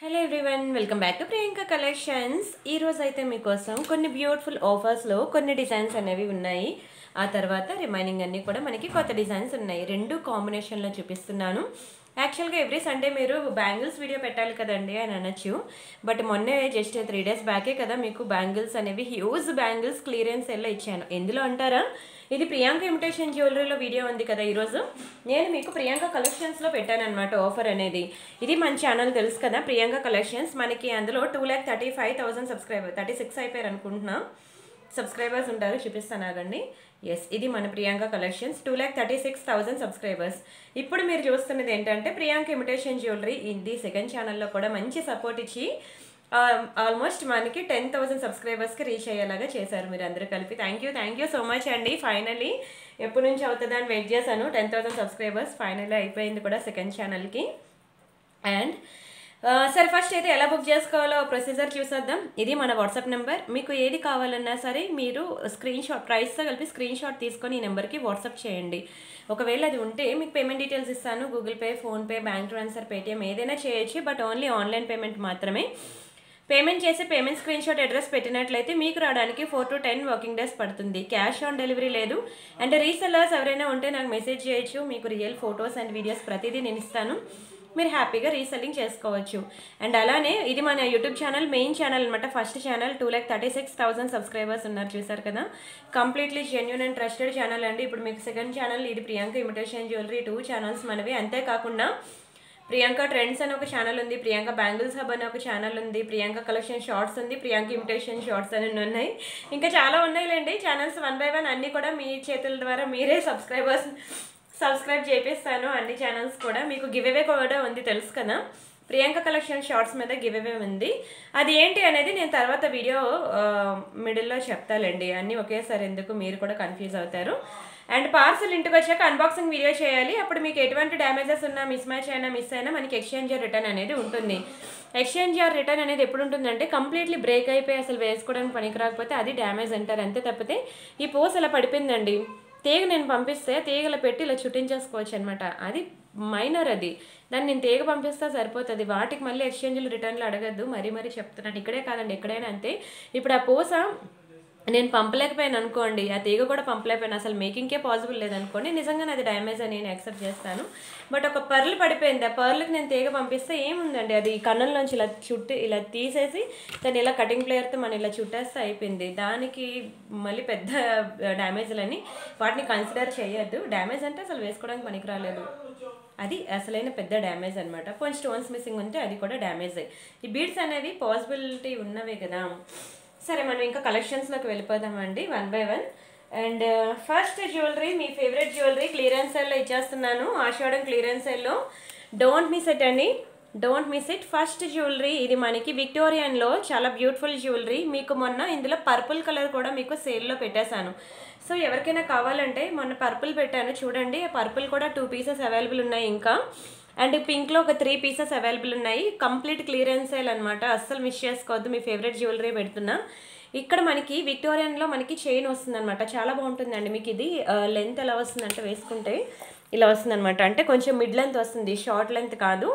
Hello everyone, welcome back to Priyanka collections. ఈ రోజు అయితే మీకోసం కొన్ని బ్యూటిఫుల్ ఆఫర్స్లో కొన్ని డిజైన్స్ అనేవి ఉన్నాయి. ఆ తర్వాత రిమైనింగ్ అన్నీ కూడా మనకి కొత్త డిజైన్స్ ఉన్నాయి. రెండు కాంబినేషన్లో చూపిస్తున్నాను. యాక్చువల్గా ఎవ్రీ సండే మీరు బ్యాంగిల్స్ వీడియో పెట్టాలి కదండి అని అనొచ్చు. బట్ మొన్నే జస్ట్ 3 days బ్యాకే కదా మీకు బ్యాంగిల్స్ అనేవి హ్యూజ్ బ్యాంగిల్స్ క్లియరెన్స్ సెల్లో ఇచ్చాను. ఎందులో అంటారా, ఇది ప్రియాంక ఇమిటేషన్ జ్యువెలరీలో వీడియో ఉంది కదా ఈరోజు. నేను మీకు ప్రియాంక కలెక్షన్స్లో పెట్టాను అనమాట ఆఫర్ అనేది. ఇది మన ఛానల్ తెలుసు కదా, ప్రియాంక కలెక్షన్స్. మనకి అందులో 2,35,000 సబ్స్క్రైబర్, 36 అయిపోయారు అనుకుంటున్నా సబ్స్క్రైబర్స్ ఉంటారు. చూపిస్తాను ఆగండి. ఎస్, ఇది మన ప్రియాంక కలెక్షన్స్, 2,36,000 సబ్స్క్రైబర్స్. ఇప్పుడు మీరు చూస్తున్నది ఏంటంటే ప్రియాంక ఇమిటేషన్ జ్యువెలరీ. ఇది సెకండ్ ఛానల్లో కూడా మంచి సపోర్ట్ ఇచ్చి ఆల్మోస్ట్ మనకి 10,000 సబ్స్క్రైబర్స్కి రీచ్ అయ్యేలాగా చేశారు మీరు అందరూ కలిపి. థ్యాంక్ యూ సో మచ్ అండి. ఫైనలీ ఎప్పటి నుంచి అవుతుందని వెయిట్ చేశాను. 10,000 సబ్స్క్రైబర్స్ ఫైనల్లీ అయిపోయింది కూడా సెకండ్ ఛానల్కి. అండ్ సరే, ఫస్ట్ అయితే ఎలా బుక్ చేసుకోవాలో ప్రొసీజర్ చూసేద్దాం. ఇది మన వాట్సాప్ నెంబర్. మీకు ఏది కావాలన్నా సరే మీరు స్క్రీన్ షాట్, ప్రైస్తో కలిపి స్క్రీన్ షాట్ తీసుకొని ఈ నెంబర్కి వాట్సాప్ చేయండి. ఒకవేళ అది ఉంటే మీకు పేమెంట్ డీటెయిల్స్ ఇస్తాను. Google pay, PhonePe, bank transfer, Paytm ఏదైనా చేయొచ్చు. బట్ ఓన్లీ ఆన్లైన్ పేమెంట్ మాత్రమే. పేమెంట్ చేసి పేమెంట్ స్క్రీన్ షాట్ అడ్రస్ పెట్టినట్లయితే మీకు రావడానికి 4 to 10 వర్కింగ్ డేస్ పడుతుంది. క్యాష్ ఆన్ డెలివరీ లేదు. అండ్ రీసెల్లర్స్ ఎవరైనా ఉంటే నాకు మెసేజ్ చేయొచ్చు. మీకు రియల్ ఫొటోస్ అండ్ వీడియోస్ ప్రతిదీ నేను ఇస్తాను. మీరు హ్యాపీగా రీసెల్లింగ్ చేసుకోవచ్చు. అండ్ అలానే ఇది మన యూట్యూబ్ ఛానల్, మెయిన్ ఛానల్ అనమాట. ఫస్ట్ ఛానల్ 2,36,000 సబ్స్క్రైబర్స్ ఉన్నారు, చూసారు కదా. Completely genuine and trusted channel అండి. ఇప్పుడు మీకు సెకండ్ ఛానల్ ఇది ప్రియాంక ఇమిటేషన్ జ్యువెలరీ. 2 ఛానల్స్ మనవి. అంతేకాకుండా ప్రియాంక ట్రెండ్స్ అని ఒక ఛానల్ ఉంది, ప్రియాంక బ్యాంగిల్స్ హబ్ అని ఒక ఛానల్ ఉంది, ప్రియాంక కలెక్షన్ షార్ట్స్ ఉంది, ప్రియాంక ఇమిటేషన్ షార్ట్స్ అని ఉన్నాయి. ఇంకా చాలా ఉన్నాయిలేండి ఛానల్స్. 1 by 1 అన్నీ కూడా మీ చేతుల ద్వారా మీరే సబ్స్క్రైబ్ చేపిస్తాను. అన్ని ఛానల్స్ కూడా. మీకు గివ్ అవే కూడా ఉంది, తెలుసు కదా. ప్రియాంక కలెక్షన్ షార్ట్స్ మీద గివ్ అవే ఉంది. అది ఏంటి అనేది నేను తర్వాత వీడియో మిడిల్లో చెప్తాలేండి. అన్నీ ఒకేసారి ఎందుకు, మీరు కూడా కన్ఫ్యూజ్ అవుతారు. అండ్ పార్సల్ ఇంటికి వచ్చాక అన్బాక్సింగ్ వీడియో చేయాలి. అప్పుడు మీకు ఎటువంటి డ్యామేజెస్ ఉన్నా, మిస్ మ్యాచ్ అయినా, మిస్ అయినా మనకి ఎక్స్చేంజ్ ఆర్ రిటర్న్ అనేది ఉంటుంది. ఎక్స్చేంజ్ ఆర్ రిటర్న్ అనేది ఎప్పుడు ఉంటుందంటే కంప్లీట్లీ బ్రేక్ అయిపోయి అసలు వేసుకోవడానికి పనికి రాకపోతే అది డ్యామేజ్ అంటారు. అంతే తప్పితే ఈ పోస్ ఇలా పడిపోయిందండి, తీగ నేను పంపిస్తే తీగలు పెట్టి ఇలా చుట్టించేసుకోవచ్చు అనమాట. అది మైనర్, అది దాన్ని నేను తీగ పంపిస్తే సరిపోతుంది. వాటికి మళ్ళీ ఎక్స్చేంజ్లు రిటర్న్లు అడగద్దు. మరీ చెప్తున్నాను. ఇక్కడే కాదండి, ఎక్కడైనా అంతే. ఇప్పుడు ఆ పూస నేను పంపలేకపోయాను అనుకోండి, ఆ తీగ కూడా పంపలేకపోయాను, అసలు మేకింగ్కే పాసిబుల్ లేదనుకోండి, నిజంగానే అది డ్యామేజ్ అని నేను యాక్సెప్ట్ చేస్తాను. బట్ ఒక పర్ల్ పడిపోయింది, ఆ పర్ల్కి నేను తీగ పంపిస్తే ఏముందండి, అది కన్నుల్లోంచి ఇలా తీసేసి దాన్ని ఇలా కటింగ్ ప్లేయర్తో మనం ఇలా చుట్టేస్తే అయిపోయింది. దానికి మళ్ళీ పెద్ద డ్యామేజ్లని వాటిని కన్సిడర్ చేయొద్దు. డ్యామేజ్ అంటే అసలు వేసుకోవడానికి పనికి రాలేదు, అది అసలైన పెద్ద డ్యామేజ్ అనమాట. కొంచెం స్టోన్స్ మిస్సింగ్ ఉంటే అది కూడా డ్యామేజ్. ఈ బీడ్స్ అనేవి పాసిబిలిటీ ఉన్నవే కదా. సరే, మనం ఇంకా కలెక్షన్స్లోకి వెళ్ళిపోదామండి 1 by 1. And first jewellery, me favourite jewellery clearance సేల్లో ఇచ్చేస్తున్నాను. ఆషాఢం క్లియరెన్స్ సేల్లో. డోంట్ మిస్ ఇట్ అండి, don't miss it. First jewellery ఇది మనకి విక్టోరియన్లో చాలా బ్యూటిఫుల్ జ్యువెలరీ. మీకు మొన్న ఇందులో పర్పుల్ కలర్ కూడా మీకు సేల్లో పెట్టేశాను. సో ఎవరికైనా కావాలంటే మొన్న పర్పుల్ పెట్టాను చూడండి. పర్పుల్ కూడా 2 pieces అవైలబుల్ ఉన్నాయి ఇంకా. అండ్ పింక్లో ఒక 3 pieces అవైలబుల్ ఉన్నాయి. కంప్లీట్ క్లియరెన్స్ సేల్ అనమాట, అస్సలు మిస్ చేసుకోవద్దు. మీ ఫేవరెట్ జ్యువెలరీ పెడుతున్నా. ఇక్కడ మనకి విక్టోరియన్లో మనకి చైన్ వస్తుందన్నమాట, చాలా బాగుంటుందండి. మీకు ఇది లెంత్ ఎలా వస్తుందంటే వేసుకుంటే ఇలా వస్తుందన్నమాట. అంటే కొంచెం మిడ్ లెంత్ వస్తుంది, షార్ట్ లెంత్ కాదు,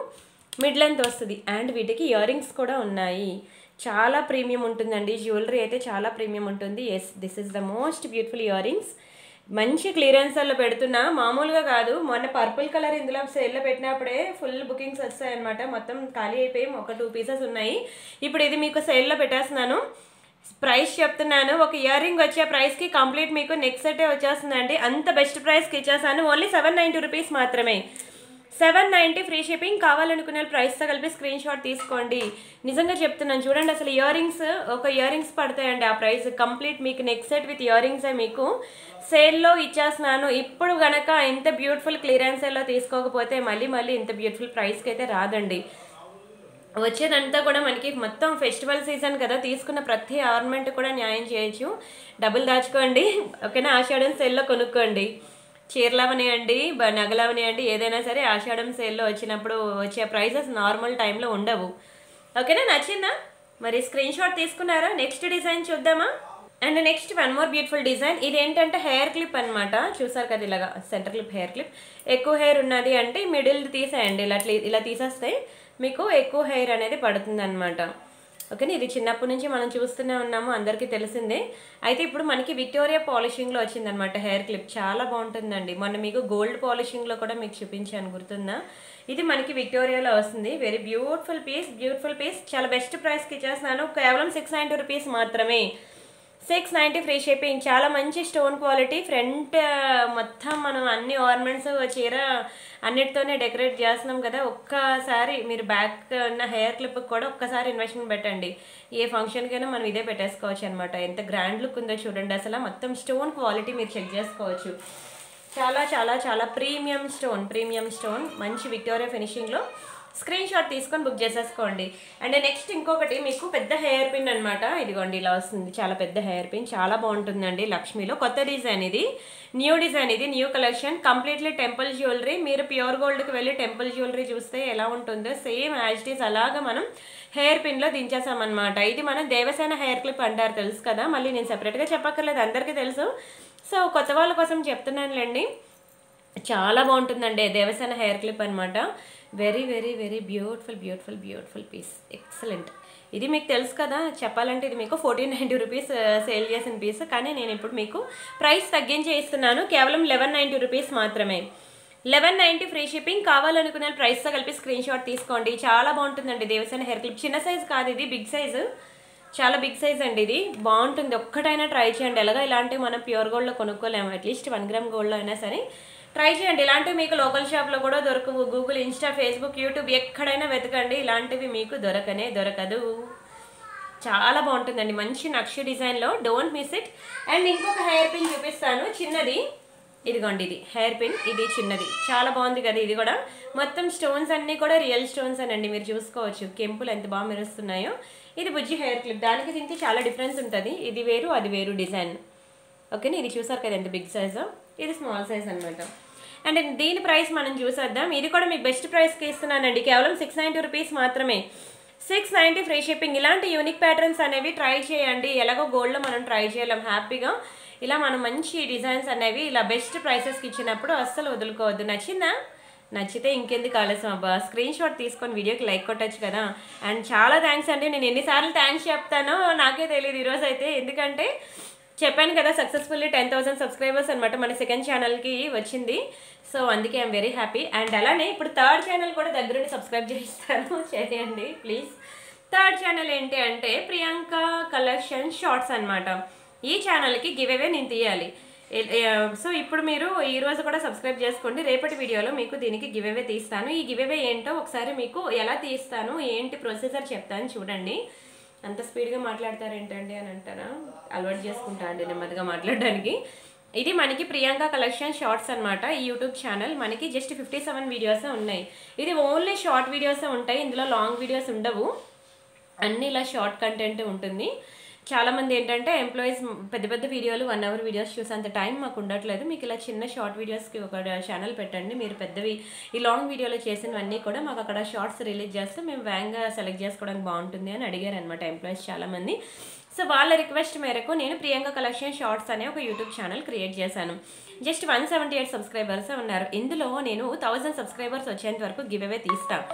మిడ్ లెంత్ వస్తుంది. అండ్ వీటికి ఇయర్ రింగ్స్ కూడా ఉన్నాయి. చాలా ప్రీమియం ఉంటుందండి జ్యువెలరీ అయితే, చాలా ప్రీమియం ఉంటుంది. Yes, this is the most beautiful earrings. మంచి క్లియరెన్స్లో పెడుతున్నా, మామూలుగా కాదు. మొన్న పర్పుల్ కలర్ ఇందులో సేల్లో పెట్టినప్పుడే ఫుల్ బుకింగ్స్ వస్తాయన్నమాట. మొత్తం ఖాళీ అయిపోయి ఒక 2 pieces ఉన్నాయి. ఇప్పుడు ఇది మీకు సేల్లో పెట్టేస్తున్నాను. ప్రైస్ చెప్తున్నాను, ఒక ఇయర్ రింగ్ వచ్చే ప్రైస్కి కంప్లీట్ మీకు నెక్స్ట్ సెటే వచ్చేస్తుందండి. అంత బెస్ట్ ప్రైస్కి ఇచ్చేసాను. ఓన్లీ 790 రూపీస్ మాత్రమే. 790 ఫ్రీ షిప్పింగ్. కావాలనుకునే ప్రైస్తో కలిపి స్క్రీన్ షాట్ తీసుకోండి. నిజంగా చెప్తున్నాను చూడండి, అసలు ఇయర్ రింగ్స్ ఒక ఇయర్ రింగ్స్ పడతాయండి ఆ ప్రైస్. కంప్లీట్ మీకు నెక్స్ట్ సెట్ విత్ ఇయర్ రింగ్సే మీకు సేల్లో ఇచ్చేస్తున్నాను. ఇప్పుడు గనక ఇంత బ్యూటిఫుల్ క్లియరెన్స్ సేల్లో తీసుకోకపోతే మళ్ళీ ఇంత బ్యూటిఫుల్ ప్రైస్కి అయితే రాదండి. వచ్చేదంతా కూడా మనకి మొత్తం ఫెస్టివల్ సీజన్ కదా, తీసుకున్న ప్రతి ఆర్నమెంట్ కూడా న్యాయం చేయొచ్చు. డబ్బులు దాచుకోండి, ఓకేనా. ఆషాఢం సేల్లో కొనుక్కోండి. చీరలవనియండి, నగలవనియండి, ఏదైనా సరే ఆషాఢం సేల్లో వచ్చినప్పుడు వచ్చే ప్రైజెస్ నార్మల్ టైంలో ఉండవు, ఓకేనా. నచ్చిందా మరి? స్క్రీన్ షాట్ తీసుకున్నారా? నెక్స్ట్ డిజైన్ చూద్దామా. And next 1 more beautiful design. ఇది ఏంటంటే హెయిర్ క్లిప్ అనమాట. చూసారు కదా, ఇలాగా సెంటర్ క్లిప్ హెయిర్ క్లిప్. ఎక్కువ హెయిర్ ఉన్నది అంటే మిడిల్ తీసేయండి, ఇలా తీసేస్తే మీకు ఎక్కువ హెయిర్ అనేది పడుతుందన్నమాట. ఓకేనా, ఇది చిన్నప్పటి నుంచి మనం చూస్తూనే ఉన్నాము, అందరికీ తెలిసిందే. అయితే ఇప్పుడు మనకి విక్టోరియా పాలిషింగ్లో వచ్చిందనమాట హెయిర్ క్లిప్. చాలా బాగుంటుందండి. మొన్న మీకు గోల్డ్ పాలిషింగ్లో కూడా మీకు చూపించాను, గుర్తుందా? ఇది మనకి విక్టోరియాలో వస్తుంది. Very beautiful piece. చాలా బెస్ట్ ప్రైస్కి ఇచ్చేస్తున్నాను. కేవలం 690 రూపీస్ మాత్రమే. 690 ఫ్రీ షిప్పింగ్. చాలా మంచి స్టోన్ క్వాలిటీ. ఫ్రంట్ మొత్తం మనం అన్ని ఆర్నమెంట్స్ చీర అన్నిటితోనే డెకరేట్ చేస్తున్నాం కదా. ఒక్కసారి మీరు బ్యాక్ ఉన్న హెయిర్ క్లిప్ కూడా ఒక్కసారి ఇన్వెస్ట్మెంట్ పెట్టండి. ఏ ఫంక్షన్కైనా మనం ఇదే పెట్టేసుకోవచ్చు అనమాట. ఎంత గ్రాండ్ లుక్ ఉందో చూడండి. అసలు మొత్తం స్టోన్ క్వాలిటీ మీరు చెక్ చేసుకోవచ్చు. చాలా చాలా చాలా ప్రీమియం స్టోన్ మంచి విక్టోరియా ఫినిషింగ్లో. స్క్రీన్ షాట్ తీసుకొని బుక్ చేసేసుకోండి. అండ్ నెక్స్ట్ ఇంకొకటి మీకు పెద్ద హెయిర్ పిన్ అనమాట. ఇదిగోండి ఇలా వస్తుంది, చాలా పెద్ద హెయిర్ పిన్. చాలా బాగుంటుందండి. లక్ష్మీలో కొత్త డిజైన్ ఇది, new collection. Completely temple jewellery. మీరు ప్యూర్ గోల్డ్కి వెళ్ళి టెంపుల్ జ్యువెలరీ చూస్తే ఎలా ఉంటుందో సేమ్ యాజ్ ఇట్ ఈస్ అలాగా మనం హెయిర్ పిన్లో దించేసామన్నమాట. ఇది మనం దేవసేన హెయిర్ క్లిప్ అంటారు, తెలుసు కదా. మళ్ళీ నేను సెపరేట్గా చెప్పక్కర్లేదు, అందరికీ తెలుసు. సో కొత్త వాళ్ళ కోసం చెప్తున్నానులేండి. చాలా బాగుంటుందండి దేవసేన హెయిర్ క్లిప్ అనమాట. Very very very beautiful piece. Excellent. ఇది మీకు తెలుసు కదా, చెప్పాలంటే ఇది మీకు 1490 రూపీస్ సేల్ చేసిన పీస్. కానీ నేను ఇప్పుడు మీకు ప్రైస్ తగ్గించి ఇస్తున్నాను. కేవలం 1190 రూపీస్ మాత్రమే. 1190 ఫ్రీ షిప్పింగ్. కావాలనుకునే ప్రైస్తో కలిపి స్క్రీన్ షాట్ తీసుకోండి. చాలా బాగుంటుందండి దేవసేన హెయిర్ క్లిప్. చిన్న సైజ్ కాదు ఇది, బిగ్ సైజు. చాలా బిగ్ సైజ్ అండి ఇది. బాగుంటుంది, ఒక్కటైనా ట్రై చేయండి. ఎలాగో ఇలాంటివి మనం ప్యూర్ గోల్డ్లో కొనుక్కోలేము, అట్లీస్ట్ 1 గ్రామ్ గోల్డ్లో అయినా సరే ట్రై చేయండి. ఇలాంటివి మీకు లోకల్ షాప్లో కూడా దొరకవు. గూగుల్, ఇన్స్టా, ఫేస్బుక్, యూట్యూబ్ ఎక్కడైనా వెతకండి, ఇలాంటివి మీకు దొరకదు. చాలా బాగుంటుందండి, మంచి నక్షి డిజైన్లో. Don't miss it. అండ్ ఇంకొక హెయిర్ పిన్ చూపిస్తాను, చిన్నది. ఇదిగోండి, ఇది హెయిర్ పిన్, ఇది చిన్నది. చాలా బాగుంది కదా. ఇది కూడా మొత్తం స్టోన్స్ అన్నీ కూడా రియల్ స్టోన్స్ అనండి. మీరు చూసుకోవచ్చు కెంపులు ఎంత బాగా మెరుస్తున్నాయో. ఇది బుజ్జి హెయిర్ క్లిప్. దానికి దీనికి చాలా డిఫరెన్స్ ఉంటుంది. ఇది వేరు, అది వేరు డిజైన్. ఓకేనా, ఇది చూసారు కదా ఎంత బిగ్ సైజు, ఇది స్మాల్ సైజ్ అనమాట. అండ్ దీని ప్రైస్ మనం చూసేద్దాం. ఇది కూడా మీకు బెస్ట్ ప్రైస్కి ఇస్తున్నానండి. కేవలం 690 రూపీస్ మాత్రమే. 690 ఫ్రీ షిప్పింగ్. ఇలాంటి యూనిక్ ప్యాటర్న్స్ అనేవి ట్రై చేయండి. ఎలాగో గోల్డ్లో మనం ట్రై చేయలేం. హ్యాపీగా ఇలా మనం మంచి డిజైన్స్ అనేవి ఇలా బెస్ట్ ప్రైసెస్కి ఇచ్చినప్పుడు అస్సలు వదులుకోవద్దు. నచ్చితే ఇంకెందుకు ఆలస్యం అబ్బా, స్క్రీన్ షాట్ తీసుకొని వీడియోకి లైక్ కొట్టచ్చు కదా. అండ్ చాలా థ్యాంక్స్ అండి. నేను ఎన్నిసార్లు థ్యాంక్స్ చెప్తానో నాకే తెలియదు ఈరోజు అయితే. ఎందుకంటే చెప్పాను కదా, సక్సెస్ఫుల్లీ 10,000 సబ్స్క్రైబర్స్ అనమాట మన సెకండ్ ఛానల్కి వచ్చింది. సో అందుకే ఐఎమ్ వెరీ హ్యాపీ. అండ్ అలానే ఇప్పుడు థర్డ్ ఛానల్ కూడా దగ్గరుండి సబ్స్క్రైబ్ చేయిస్తాను, చేయండి ప్లీజ్. థర్డ్ ఛానల్ ఏంటి అంటే ప్రియాంక కలెక్షన్ షార్ట్స్ అనమాట. ఈ ఛానల్కి గివ్ అవే నేను తీయాలి. సో ఇప్పుడు మీరు ఈరోజు కూడా సబ్స్క్రైబ్ చేసుకోండి. రేపటి వీడియోలో మీకు దీనికి గివ్ అవే తీస్తాను. ఈ గివ్ అవే ఏంటో ఒకసారి మీకు ఎలా తీస్తాను, ఏంటి ప్రొసీజర్ చెప్తాను చూడండి. అంత స్పీడ్గా మాట్లాడతారు ఏంటండి అని అంటారా? అలవాటు చేసుకుంటా అండి నెమ్మదిగా మాట్లాడడానికి. ఇది మనకి ప్రియాంక కలెక్షన్ షార్ట్స్ అనమాట. ఈ యూట్యూబ్ ఛానల్ మనకి జస్ట్ 57 వీడియోసే ఉన్నాయి. ఇది ఓన్లీ షార్ట్ వీడియోసే ఉంటాయి, ఇందులో లాంగ్ వీడియోస్ ఉండవు. అన్నీ ఇలా షార్ట్ కంటెంట్ ఉంటుంది. చాలామంది ఏంటంటే ఎంప్లాయీస్ పెద్ద పెద్ద వీడియోలు 1 అవర్ వీడియోస్ చూసేంత టైం మాకు ఉండట్లేదు. మీకు ఇలా చిన్న షార్ట్ వీడియోస్కి ఒక ఛానల్ పెట్టండి. మీరు పెద్దవి ఈ లాంగ్ వీడియోలో చేసినవన్నీ కూడా మాకు అక్కడ షార్ట్స్ రిలీజ్ చేస్తే మేము వేగంగా సెలెక్ట్ చేసుకోవడానికి బాగుంటుంది అని అడిగారు అనమాట ఎంప్లాయీస్ చాలామంది. సో వాళ్ళ రిక్వెస్ట్ మేరకు నేను ప్రియాంక కలెక్షన్ షార్ట్స్ అనే ఒక యూట్యూబ్ ఛానల్ క్రియేట్ చేశాను. జస్ట్ 178 సబ్స్క్రైబర్స్ ఉన్నారు. ఇందులో నేను 1000 సబ్స్క్రైబర్స్ వచ్చేంత వరకు గివ్ అవే తీస్తాను.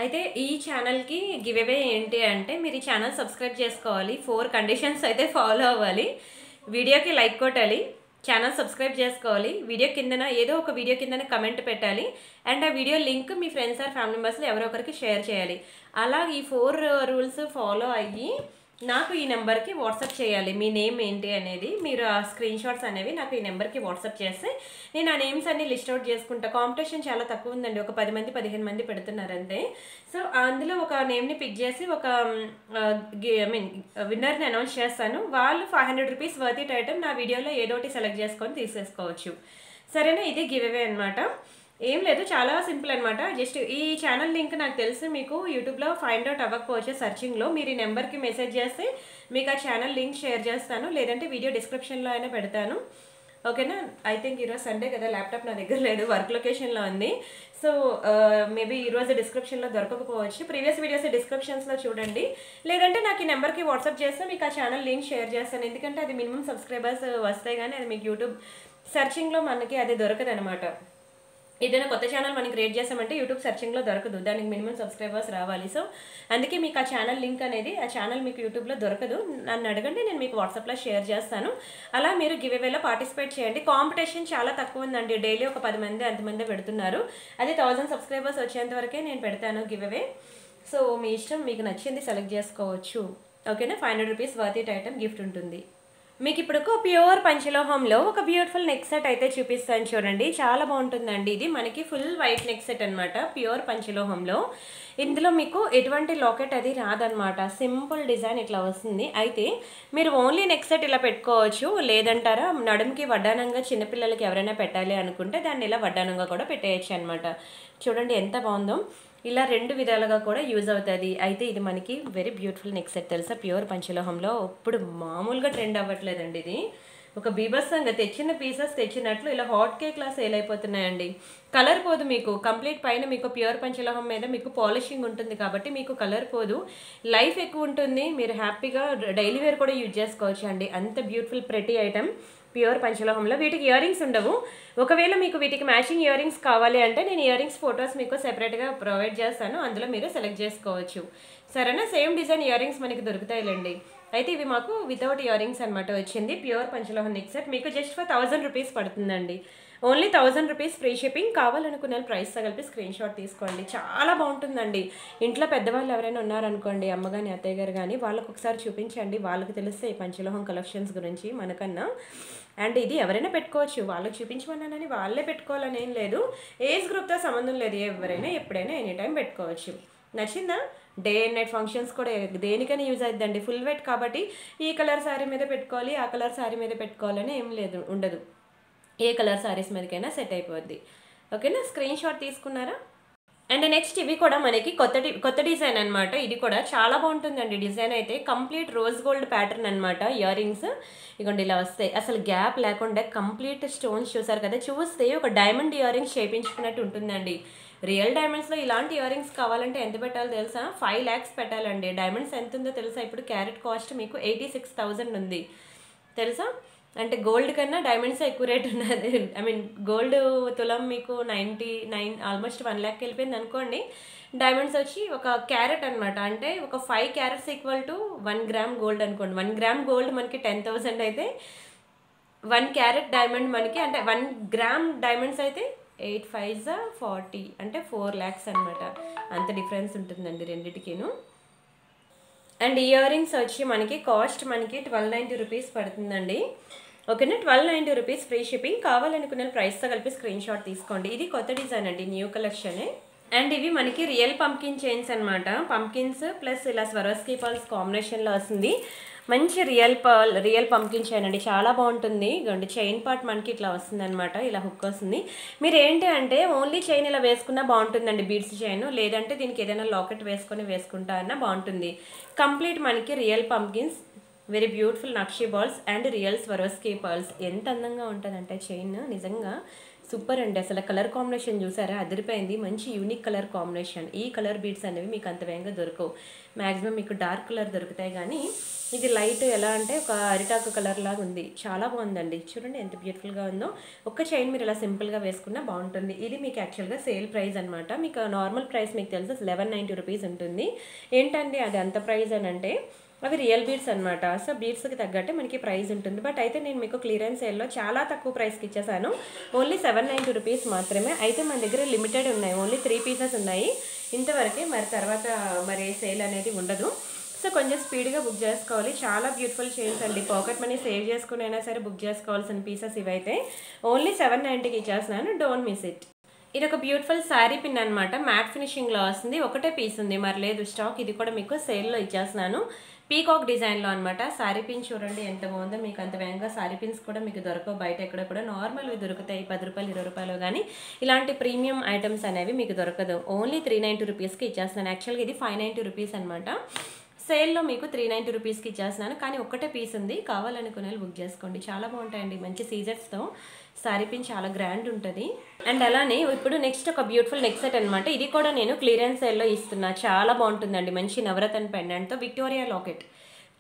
అయితే ఈ ఛానల్కి గివ్ అవే ఏంటి అంటే మీరు ఈ ఛానల్ సబ్స్క్రైబ్ చేసుకోవాలి. 4 కండిషన్స్ అయితే ఫాలో అవ్వాలి. వీడియోకి లైక్ కొట్టాలి, ఛానల్ సబ్స్క్రైబ్ చేసుకోవాలి, వీడియో కిందన ఏదో ఒక వీడియో కిందన కమెంట్ పెట్టాలి, అండ్ ఆ వీడియో లింక్ మీ ఫ్రెండ్స్ ఆర్ ఫ్యామిలీ మెంబర్స్లో ఎవరో ఒకరికి షేర్ చేయాలి. అలా ఈ 4 రూల్స్ ఫాలో అయ్యి నాకు ఈ నెంబర్కి వాట్సాప్ చేయాలి. మీ నేమ్ ఏంటి అనేది మీరు ఆ స్క్రీన్ షాట్స్ అనేవి నాకు ఈ నెంబర్కి వాట్సాప్ చేస్తే నేను ఆ నేమ్స్ అన్ని లిస్ట్ అవుట్ చేసుకుంటా. కాంపిటీషన్ చాలా తక్కువ ఉందండి, ఒక 10 మంది 15 మంది పెడుతున్నారంతే. సో అందులో ఒక నేమ్ని పిక్ చేసి ఒక విన్నర్ని అనౌన్స్ చేస్తాను. వాళ్ళు 500 రూపీస్ వర్త్ ఇట్ ఐటమ్ నా వీడియోలో ఏదో ఒకటి సెలెక్ట్ చేసుకొని తీసేసుకోవచ్చు. సరేనా, ఇది గివ్ అవే అనమాట. ఏం లేదు, చాలా సింపుల్ అనమాట. జస్ట్ ఈ ఛానల్ లింక్ నాకు తెలిసి మీకు యూట్యూబ్లో ఫైండ్ అవుట్ అవ్వకపోవచ్చు సర్చింగ్లో. మీరు ఈ నెంబర్కి మెసేజ్ చేస్తే మీకు ఆ ఛానల్ లింక్ షేర్ చేస్తాను, లేదంటే వీడియో డిస్క్రిప్షన్లో అయినా పెడతాను. ఓకేనా. ఐ థింక్ ఈరోజు సండే కదా, ల్యాప్టాప్ నా దగ్గర లేదు, వర్క్ లొకేషన్లో ఉంది. సో మేబీ ఈరోజు డిస్క్రిప్షన్లో దొరకకపోవచ్చు. ప్రీవియస్ వీడియోస్ డిస్క్రిప్షన్స్లో చూడండి, లేదంటే నాకు ఈ నెంబర్కి వాట్సాప్ చేస్తే మీకు ఆ ఛానల్ లింక్ షేర్ చేస్తాను. ఎందుకంటే అది మినిమం సబ్స్క్రైబర్స్ వస్తాయి కానీ అది మీకు యూట్యూబ్ సెర్చింగ్లో మనకి అది దొరకదు అనమాట. ఏదైనా కొత్త ఛానల్ మనం క్రియేట్ చేసామంటే యూట్యూబ్ సెర్చింగ్లో దొరకదు, దానికి మినిమం సబ్స్క్రైబర్స్ రావాలి. సో అందుకే మీకు ఆ ఛానల్ లింక్ అనేది, ఆ ఛానల్ మీకు యూట్యూబ్లో దొరకదు. నన్ను అడగండి, నేను మీకు వాట్సాప్లో షేర్ చేస్తాను. అలా మీరు గివ్ అవేలో పార్టిసిపేట్ చేయండి. కాంపిటీషన్ చాలా తక్కువ ఉందండి, డైలీ ఒక 10 మంది అంతమంది పెడుతున్నారు. అది 1000 సబ్స్క్రైబర్స్ వచ్చేంత వరకే నేను పెడతాను గివ్ అవే. సో మీ ఇష్టం, మీకు నచ్చింది సెలెక్ట్ చేసుకోవచ్చు. ఓకేనా? 500 rupees worth it item gift ఉంటుంది. మీకు ఇప్పుడు ఒక ప్యూర్ పంచలోహంలో ఒక బ్యూటిఫుల్ నెక్ సెట్ అయితే చూపిస్తాను చూడండి. చాలా బాగుంటుందండి. ఇది మనకి ఫుల్ వైట్ నెక్ సెట్ అనమాట, ప్యూర్ పంచలోహంలో. ఇందులో మీకు ఎటువంటి లాకెట్ అది రాదనమాట, సింపుల్ డిజైన్ ఇట్లా వస్తుంది. అయితే మీరు ఓన్లీ నెక్ సెట్ ఇలా పెట్టుకోవచ్చు, లేదంటారా నడుముకి వడ్డానంగా చిన్నపిల్లలకి ఎవరైనా పెట్టాలి అనుకుంటే దాన్ని ఇలా వడ్డానంగా కూడా పెట్టేయచ్చు అనమాట. చూడండి ఎంత బాగుందో. ఇలా 2 విధాలుగా కూడా యూజ్ అవుతుంది. అయితే ఇది మనకి వెరీ బ్యూటిఫుల్ నెక్ సెట్ తెలుసా, ప్యూర్ పంచలోహంలో. ఇప్పుడు మామూలుగా ట్రెండ్ అవ్వట్లేదండి ఇది, ఒక బీభత్సంగా తెచ్చిన పీసెస్ తెచ్చినట్లు ఇలా హాట్ కేక్ లా సేల్ అయిపోతున్నాయండి. కలర్ పోదు మీకు, కంప్లీట్ పైన మీకు ప్యూర్ పంచలోహం మీద మీకు పాలిషింగ్ ఉంటుంది కాబట్టి మీకు కలర్ పోదు, లైఫ్ ఎక్కువ ఉంటుంది. మీరు హ్యాపీగా డైలీ వేర్ కూడా యూజ్ చేసుకోవచ్చు అండి. అంత బ్యూటిఫుల్ ప్రెటీ ఐటమ్ ప్యూర్ పంచలోహంలో. వీటికి ఇయర్ రింగ్స్ ఉండవు. ఒకవేళ మీకు వీటికి మ్యాచింగ్ ఇయర్ రింగ్స్ కావాలి అంటే నేను ఇయర్ రింగ్స్ ఫొటోస్ మీకు సెపరేట్గా ప్రొవైడ్ చేస్తాను, అందులో మీరు సెలెక్ట్ చేసుకోవచ్చు. సరేనా? సేమ్ డిజైన్ ఇయర్ రింగ్స్ మనకి దొరుకుతాయిలేండి. అయితే ఇవి మాకు వితౌట్ ఇయర్ రింగ్స్ అనమాట వచ్చింది. ప్యూర్ పంచలోహం నెక్ సెట్ మీకు జస్ట్ ఫర్ 1000 రూపీస్ పడుతుందండి. Only 1000 rupees free shipping. కావాలనుకున్న ప్రైస్తో కలిపి స్క్రీన్ షాట్ తీసుకోండి. చాలా బాగుంటుందండి. ఇంట్లో పెద్దవాళ్ళు ఎవరైనా ఉన్నారనుకోండి, అమ్మ కానీ అత్తయ్య గారు కానీ, వాళ్ళకు ఒకసారి చూపించండి, వాళ్ళకి తెలిస్తే ఈ పంచలోహం కలెక్షన్స్ గురించి మనకన్నా. అండ్ ఇది ఎవరైనా పెట్టుకోవచ్చు, వాళ్ళకి చూపించమన్నానని వాళ్ళే పెట్టుకోవాలని ఏం లేదు, ఏజ్ గ్రూప్తో సంబంధం లేదు, ఎవరైనా ఎప్పుడైనా ఎనీ టైం పెట్టుకోవచ్చు. నచ్చిందా? డే అండ్ నైట్ ఫంక్షన్స్ కూడా దేనికైనా యూజ్ అవుతుందండి. ఫుల్ వెయిట్ కాబట్టి ఈ కలర్ శారీ మీద పెట్టుకోవాలి, ఆ కలర్ శారీ మీద పెట్టుకోవాలని ఏం లేదు, ఉండదు. ఏ కలర్ శారీస్ మీదకైనా సెట్ అయిపోద్ది. ఓకేనా? స్క్రీన్ షాట్ తీసుకున్నారా? అండ్ నెక్స్ట్ ఇవి కూడా మనకి కొత్త డిజైన్ అనమాట. ఇది కూడా చాలా బాగుంటుందండి. డిజైన్ అయితే కంప్లీట్ రోజ్ గోల్డ్ ప్యాటర్న్ అనమాట. ఇయర్ రింగ్స్ ఇగోండి ఇలా వస్తాయి, అసలు గ్యాప్ లేకుండా కంప్లీట్ స్టోన్స్ చూసారు కదా, చూస్తే ఒక డైమండ్ ఇయర్ రింగ్స్ చేయించుకున్నట్టు ఉంటుందండి. రియల్ డైమండ్స్లో ఇలాంటి ఇయర్ రింగ్స్ కావాలంటే ఎంత పెట్టాలో తెలుసా? 5 lakhs పెట్టాలండి. డైమండ్స్ ఎంత ఉందో తెలుసా? ఇప్పుడు క్యారెట్ కాస్ట్ మీకు 86,000 ఉంది తెలుసా? అంటే గోల్డ్ కన్నా డైమండ్స్ ఎక్కువ రేట్ ఉన్నది. ఐ మీన్ గోల్డ్ తులం మీకు 99, ఆల్మోస్ట్ 1 lakh వెళ్ళిపోయింది అనుకోండి. డైమండ్స్ వచ్చి ఒక క్యారెట్ అనమాట, అంటే ఒక 5 carats equal to 1 gram gold అనుకోండి. 1 gram గోల్డ్ మనకి 10,000 అయితే 1 carat డైమండ్ మనకి, అంటే 1 gram డైమండ్స్ అయితే 8 5s 40, అంటే 4 lakhs అనమాట. అంత డిఫరెన్స్ ఉంటుందండి రెండిటికిను. అండ్ ఇయర్ రింగ్స్ వచ్చి మనకి కాస్ట్ మనకి 1290 రూపీస్ పడుతుందండి. ఓకేనా? 1290 రూపీస్ ఫ్రీ షిప్పింగ్. కావాలనుకున్న ప్రైస్తో కలిపి స్క్రీన్ షాట్ తీసుకోండి. ఇది కొత్త డిజైన్ అండి, న్యూ కలెక్షనే. అండ్ ఇవి మనకి రియల్ పంకిన్ చైన్స్ అనమాట. పంకిన్స్ ప్లస్ ఇలా స్వరోస్కీ పర్ల్స్ కాంబినేషన్లో వస్తుంది. మంచి రియల్ పంకిన్ చైన్ అండి, చాలా బాగుంటుంది. ఇగోండి చైన్ పార్ట్ మనకి ఇట్లా వస్తుంది అనమాట, ఇలా హుక్ వస్తుంది. మీరు ఏంటి అంటే ఓన్లీ చైన్ ఇలా వేసుకున్నా బాగుంటుందండి, బీడ్స్ చైన్, లేదంటే దీనికి ఏదైనా లాకెట్ వేసుకుంటా అన్నా బాగుంటుంది. కంప్లీట్ మనకి real pumpkins, very beautiful nakshi balls and real Swarovski pearls. ఎంత అందంగా ఉంటుందంటే చైన్, నిజంగా సూపర్ అండి. అసలు కలర్ కాంబినేషన్ చూసారా, అదిరిపోయింది. మంచి యూనిక్ కలర్ కాంబినేషన్. ఈ కలర్ బీడ్స్ అనేవి మీకు అంత వేగంగా దొరకవు, మ్యాక్సిమం మీకు డార్క్ కలర్ దొరుకుతాయి, కానీ ఇది లైట్ ఎలా అంటే ఒక అరిటాకు కలర్ లాగా ఉంది. చాలా బాగుందండి. చూడండి ఎంత బ్యూటిఫుల్గా ఉందో. ఒక్క చైన్ మీరు ఇలా సింపుల్గా వేసుకున్నా బాగుంటుంది. ఇది మీకు యాక్చువల్గా సేల్ ప్రైస్ అనమాట. మీకు నార్మల్ ప్రైస్ మీకు తెలుసు 1190 రూపీస్ ఉంటుంది. ఏంటండి అది అంత ప్రైస్ అని అంటే, అవి రియల్ బీడ్స్ అనమాట. సో బీడ్స్కి తగ్గట్టే మనకి ప్రైస్ ఉంటుంది. బట్ అయితే నేను మీకు క్లియరెన్స్ సేల్లో చాలా తక్కువ ప్రైస్కి ఇచ్చేసాను, ఓన్లీ 790 రూపీస్ మాత్రమే. అయితే మన దగ్గర లిమిటెడ్ ఉన్నాయి, ఓన్లీ 3 pieces ఉన్నాయి ఇంతవరకే. మరి తర్వాత మరి సేల్ అనేది ఉండదు. సో కొంచెం స్పీడ్గా బుక్ చేసుకోవాలి. చాలా బ్యూటిఫుల్ చైన్స్ అండి, పాకెట్ మనీ సేవ్ చేసుకుని అయినా సరే బుక్ చేసుకోవాల్సిన పీసెస్ ఇవైతే. ఓన్లీ 790కి ఇచ్చేస్తున్నాను, డోంట్ మిస్ ఇట్. ఇది ఒక బ్యూటిఫుల్ శారీ పిన్ అనమాట, మ్యాట్ ఫినిషింగ్లో వస్తుంది. ఒకటే పీస్ ఉంది, మరి లేదు స్టాక్. ఇది కూడా మీకు సేల్లో ఇచ్చేస్తున్నాను, పీకాక్ డిజైన్లో అనమాట. శారీ పిన్ చూడండి ఎంత బాగుందో. మీకు అంత వేగంగా శారీ పిన్స్ కూడా మీకు దొరకవు బయట ఎక్కడ కూడా. నార్మల్వి దొరుకుతాయి 10 రూపాయలు 20 రూపాయలు, కానీ ఇలాంటి ప్రీమియం ఐటమ్స్ అనేవి మీకు దొరకదు. ఓన్లీ 390 రూపీస్కి ఇచ్చేస్తున్నాను. యాక్చువల్గా ఇది 590 రూపీస్ అనమాట. సేల్లో మీకు 390 రూపీస్కి ఇచ్చేస్తున్నాను, కానీ ఒక్కటే పీస్ ఉంది. కావాలనుకునే బుక్ చేసుకోండి, చాలా బాగుంటాయండి. మంచి సీజర్స్తో శారీ పిన్ చాలా గ్రాండ్ ఉంటుంది. అండ్ అలానే ఇప్పుడు నెక్స్ట్ ఒక బ్యూటిఫుల్ నెక్ సెట్ అనమాట. ఇది కూడా నేను క్లియరెన్స్ సేల్లో ఇస్తున్నా, చాలా బాగుంటుందండి. మంచి నవరత్న పెండెంట్తో విక్టోరియా లాకెట్.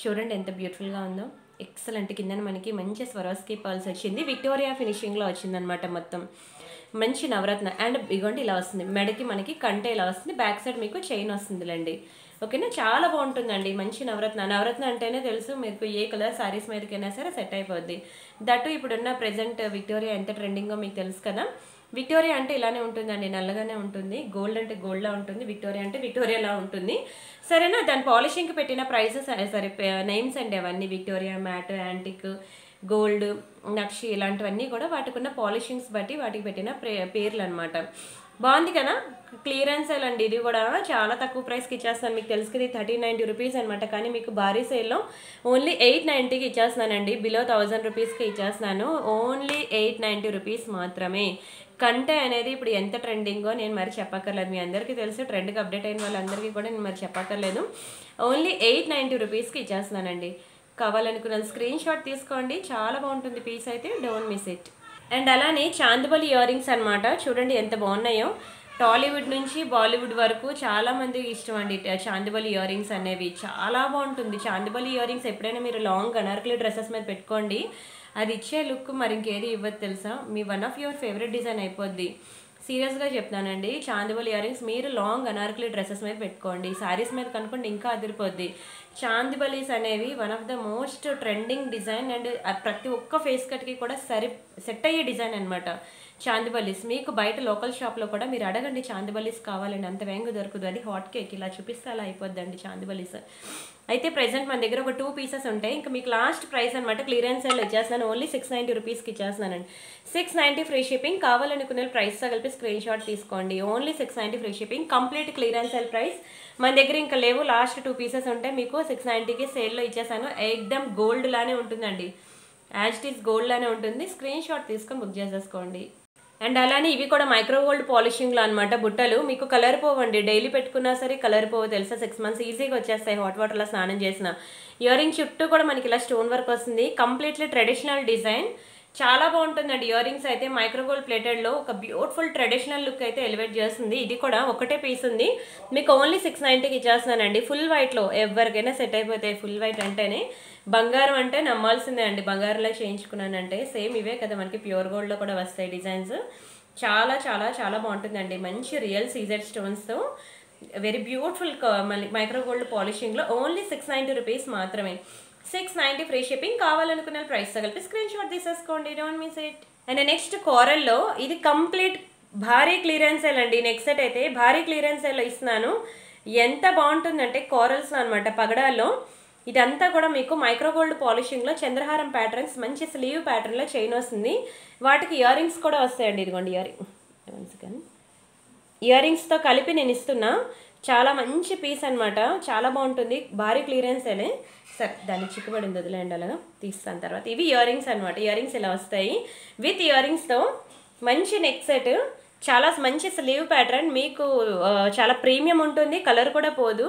చూడండి ఎంత బ్యూటిఫుల్గా ఉందో, ఎక్సలెంట్. కింద మనకి మంచి స్వరోస్కీ పర్ల్స్ వచ్చింది, విక్టోరియా ఫినిషింగ్లో వచ్చిందనమాట మొత్తం. మంచి నవరత్న అండ్ ఇగోండి ఇలా వస్తుంది, మెడకి మనకి కంటే ఇలా వస్తుంది, బ్యాక్ సైడ్ మీకు చైన్ వస్తుందిలేండి. ఓకేనా, చాలా బాగుంటుందండి. మంచి నవరత్న అంటేనే తెలుసు మీకు ఏ కలర్ శారీస్ మీదకైనా సరే సెట్ అయిపోద్ది. దట్టు ఇప్పుడున్న ప్రెజెంట్ విక్టోరియా ఎంత ట్రెండింగో మీకు తెలుసు కదా. విక్టోరియా అంటే ఇలానే ఉంటుందండి, నల్లగానే ఉంటుంది. గోల్డ్ అంటే గోల్డ్లా ఉంటుంది, విక్టోరియా అంటే విక్టోరియాలా ఉంటుంది. సరేనా, దాని పాలిషింగ్కి పెట్టిన ప్రైసెస్ సరే నేమ్స్ అండి అవన్నీ. విక్టోరియా, మ్యాట్, యాంటిక్, గోల్డ్, నక్షి ఇలాంటివన్నీ కూడా వాటికి ఉన్న పాలిషింగ్స్ బట్టి వాటికి పెట్టిన పేర్లు అనమాట. బాగుంది కదా, క్లియరెన్స్ సేల్ అండి. ఇది కూడా చాలా తక్కువ ప్రైస్కి ఇచ్చేస్తాను. మీకు తెలుసు కదా 1390 రూపీస్ అనమాట. కానీ మీకు భారీ సేల్లో ఓన్లీ 890కి ఇచ్చేస్తున్నానండి. బిలో 1000 రూపీస్కి ఇచ్చేస్తున్నాను. ఓన్లీ 890 రూపీస్ మాత్రమే. కంటే అనేది ఇప్పుడు ఎంత ట్రెండింగో నేను మరి చెప్పక్కర్లేదు, మీ అందరికీ తెలుసు. ట్రెండ్కి అప్డేట్ అయిన వాళ్ళందరికీ కూడా నేను మరి చెప్పక్కర్లేదు. ఓన్లీ 890 రూపీస్కి ఇచ్చేస్తున్నానండి. కావాలనుకున్న స్క్రీన్ షాట్ తీసుకోండి, చాలా బాగుంటుంది పీస్ అయితే, డోంట్ మిస్ ఇట్. అండ్ అలానే చాందిబలి ఇయర్ రింగ్స్ అనమాట, చూడండి ఎంత బాగున్నాయో. టాలీవుడ్ నుంచి బాలీవుడ్ వరకు చాలా మందికి ఇష్టం అండి చాందిబలి ఇయర్ రింగ్స్ అనేవి. చాలా బాగుంటుంది చాందిబలి ఇయర్ రింగ్స్. ఎప్పుడైనా మీరు లాంగ్ అనార్కలి డ్రెస్సెస్ మీద పెట్టుకోండి, అది ఇచ్చే లుక్ మరి ఇంకేది ఇవ్వదు తెలుసా. మీ one of your favourite design అయిపోద్ది. సీరియస్గా చెప్తానండి, చాందిబలి ఇయర్ రింగ్స్ మీరు లాంగ్ అనార్కలి డ్రెస్సెస్ మీద పెట్టుకోండి, శారీస్ మీద కనుక్కోండి ఇంకా అదిరిపోద్ది. చాందిబలీస్ అనేవి one of the most trending design and ప్రతి ఒక్క ఫేస్ కట్కి కూడా సెట్ అయ్యే డిజైన్ అనమాట చాందిబలీస్. మీకు బయట లోకల్ షాప్లో కూడా మీరు అడగండి చాందిబలీస్ కావాలండి, అంత వేంగు దొరకదు. అది హాట్ కేక్ ఇలా చూపిస్తే అలా అయిపోద్దండి చాందిబలీస్. అయితే ప్రెసెంట్ మన దగ్గర ఒక 2 పీసెస్ ఉంటాయి. ఇంకా మీకు లాస్ట్ ప్రైస్ అనమాట, క్లియరెన్స్ సేల్ ఇచ్చేస్తున్నాను. ఓన్లీ 690 రూపీస్కి ఇచ్చేస్తున్నానండి. 690 ఫ్రీ షిప్పింగ్. కావాలనుకునే ప్రైస్తో కలిపి స్క్రీన్ షాట్ తీసుకోండి. Only 690 free shipping, complete clearance sale price. మన దగ్గర ఇంకా లేవు, లాస్ట్ 2 పీసెస్ ఉంటాయి. మీకు 690కి సేల్లో ఇచ్చేసాను. ఎక్దమ్ గోల్డ్ లానే ఉంటుందండి, యాజ్ ఇట్ ఈస్ గోల్డ్ లానే ఉంటుంది. స్క్రీన్ షాట్ తీసుకొని బుక్ చేసేసుకోండి. అండ్ అలానే ఇవి కూడా మైక్రో గోల్డ్ పాలిషింగ్లో అనమాట బుట్టలు. మీకు కలర్ పోవండి, డైలీ పెట్టుకున్నా సరే కలర్ పోవు తెలుసా. 6 months ఈజీగా వచ్చేస్తాయి హాట్ వాటర్లో స్నానం చేసిన. ఇయర్ రింగ్ చుట్టూ కూడా మనకి ఇలా స్టోన్ వర్క్ వస్తుంది, కంప్లీట్లీ ట్రెడిషనల్ డిజైన్. చాలా బాగుంటుందండి ఇయర్ రింగ్స్ అయితే. మైక్రో గోల్డ్ ప్లేటెడ్లో ఒక బ్యూటిఫుల్ ట్రెడిషనల్ లుక్ అయితే ఎలివేట్ చేస్తుంది. ఇది కూడా ఒకటే పీస్ ఉంది, మీకు ఓన్లీ 690కి ఇచ్చేస్తున్నానండి. ఫుల్ వైట్లో ఎవరికైనా సెట్ అయిపోతాయి. ఫుల్ వైట్ అంటేనే బంగారం అంటే నమ్మాల్సిందే అండి. బంగారంలో చేయించుకున్నానంటే సేమ్ ఇవే కదా మనకి ప్యూర్ గోల్డ్లో కూడా వస్తాయి డిజైన్స్. చాలా చాలా చాలా బాగుంటుందండి. మంచి రియల్ సీజెడ్ స్టోన్స్తో వెరీ బ్యూటిఫుల్ మైక్రో గోల్డ్ పాలిషింగ్లో ఓన్లీ 690 రూపీస్ మాత్రమే. 690 ఫ్రీ షిప్పింగ్. కావాలనుకున్న ప్రైస్ కలిపి స్క్రీన్ షాట్ తీసేసుకోండి, don't miss it. And next కోరల్లో ఇది కంప్లీట్ భారీ క్లియరెన్స్ సేల్ అండి. నెక్స్ట్ సెట్ అయితే భారీ క్లియరెన్స్ సేల్లో ఇస్తున్నాను. ఎంత బాగుంటుందంటే కోరల్స్లో అనమాట, పగడాల్లో. ఇదంతా కూడా మీకు మైక్రో గోల్డ్ పాలిషింగ్లో చంద్రహారం ప్యాటర్న్స్, మంచి స్లీవ్ ప్యాటర్న్లో చైన్ వస్తుంది. వాటికి ఇయర్ రింగ్స్ కూడా వస్తాయండి. ఇదిగోండి ఇయర్ రింగ్స్తో కలిపి నేను ఇస్తున్నా. చాలా మంచి పీస్ అనమాట, చాలా బాగుంటుంది. భారీ క్లియరెన్స్ అనే సరే దాన్ని చిక్కుబడింది వదిలేండి, అలాగా తీస్తాను తర్వాత. ఇవి ఇయర్ రింగ్స్ అనమాట. ఇయర్ రింగ్స్ ఇలా వస్తాయి విత్ ఇయర్ రింగ్స్తో. మంచి నెక్ సెట్, చాలా మంచి స్లీవ్ ప్యాటర్న్, మీకు చాలా ప్రీమియం ఉంటుంది, కలర్ కూడా పోదు.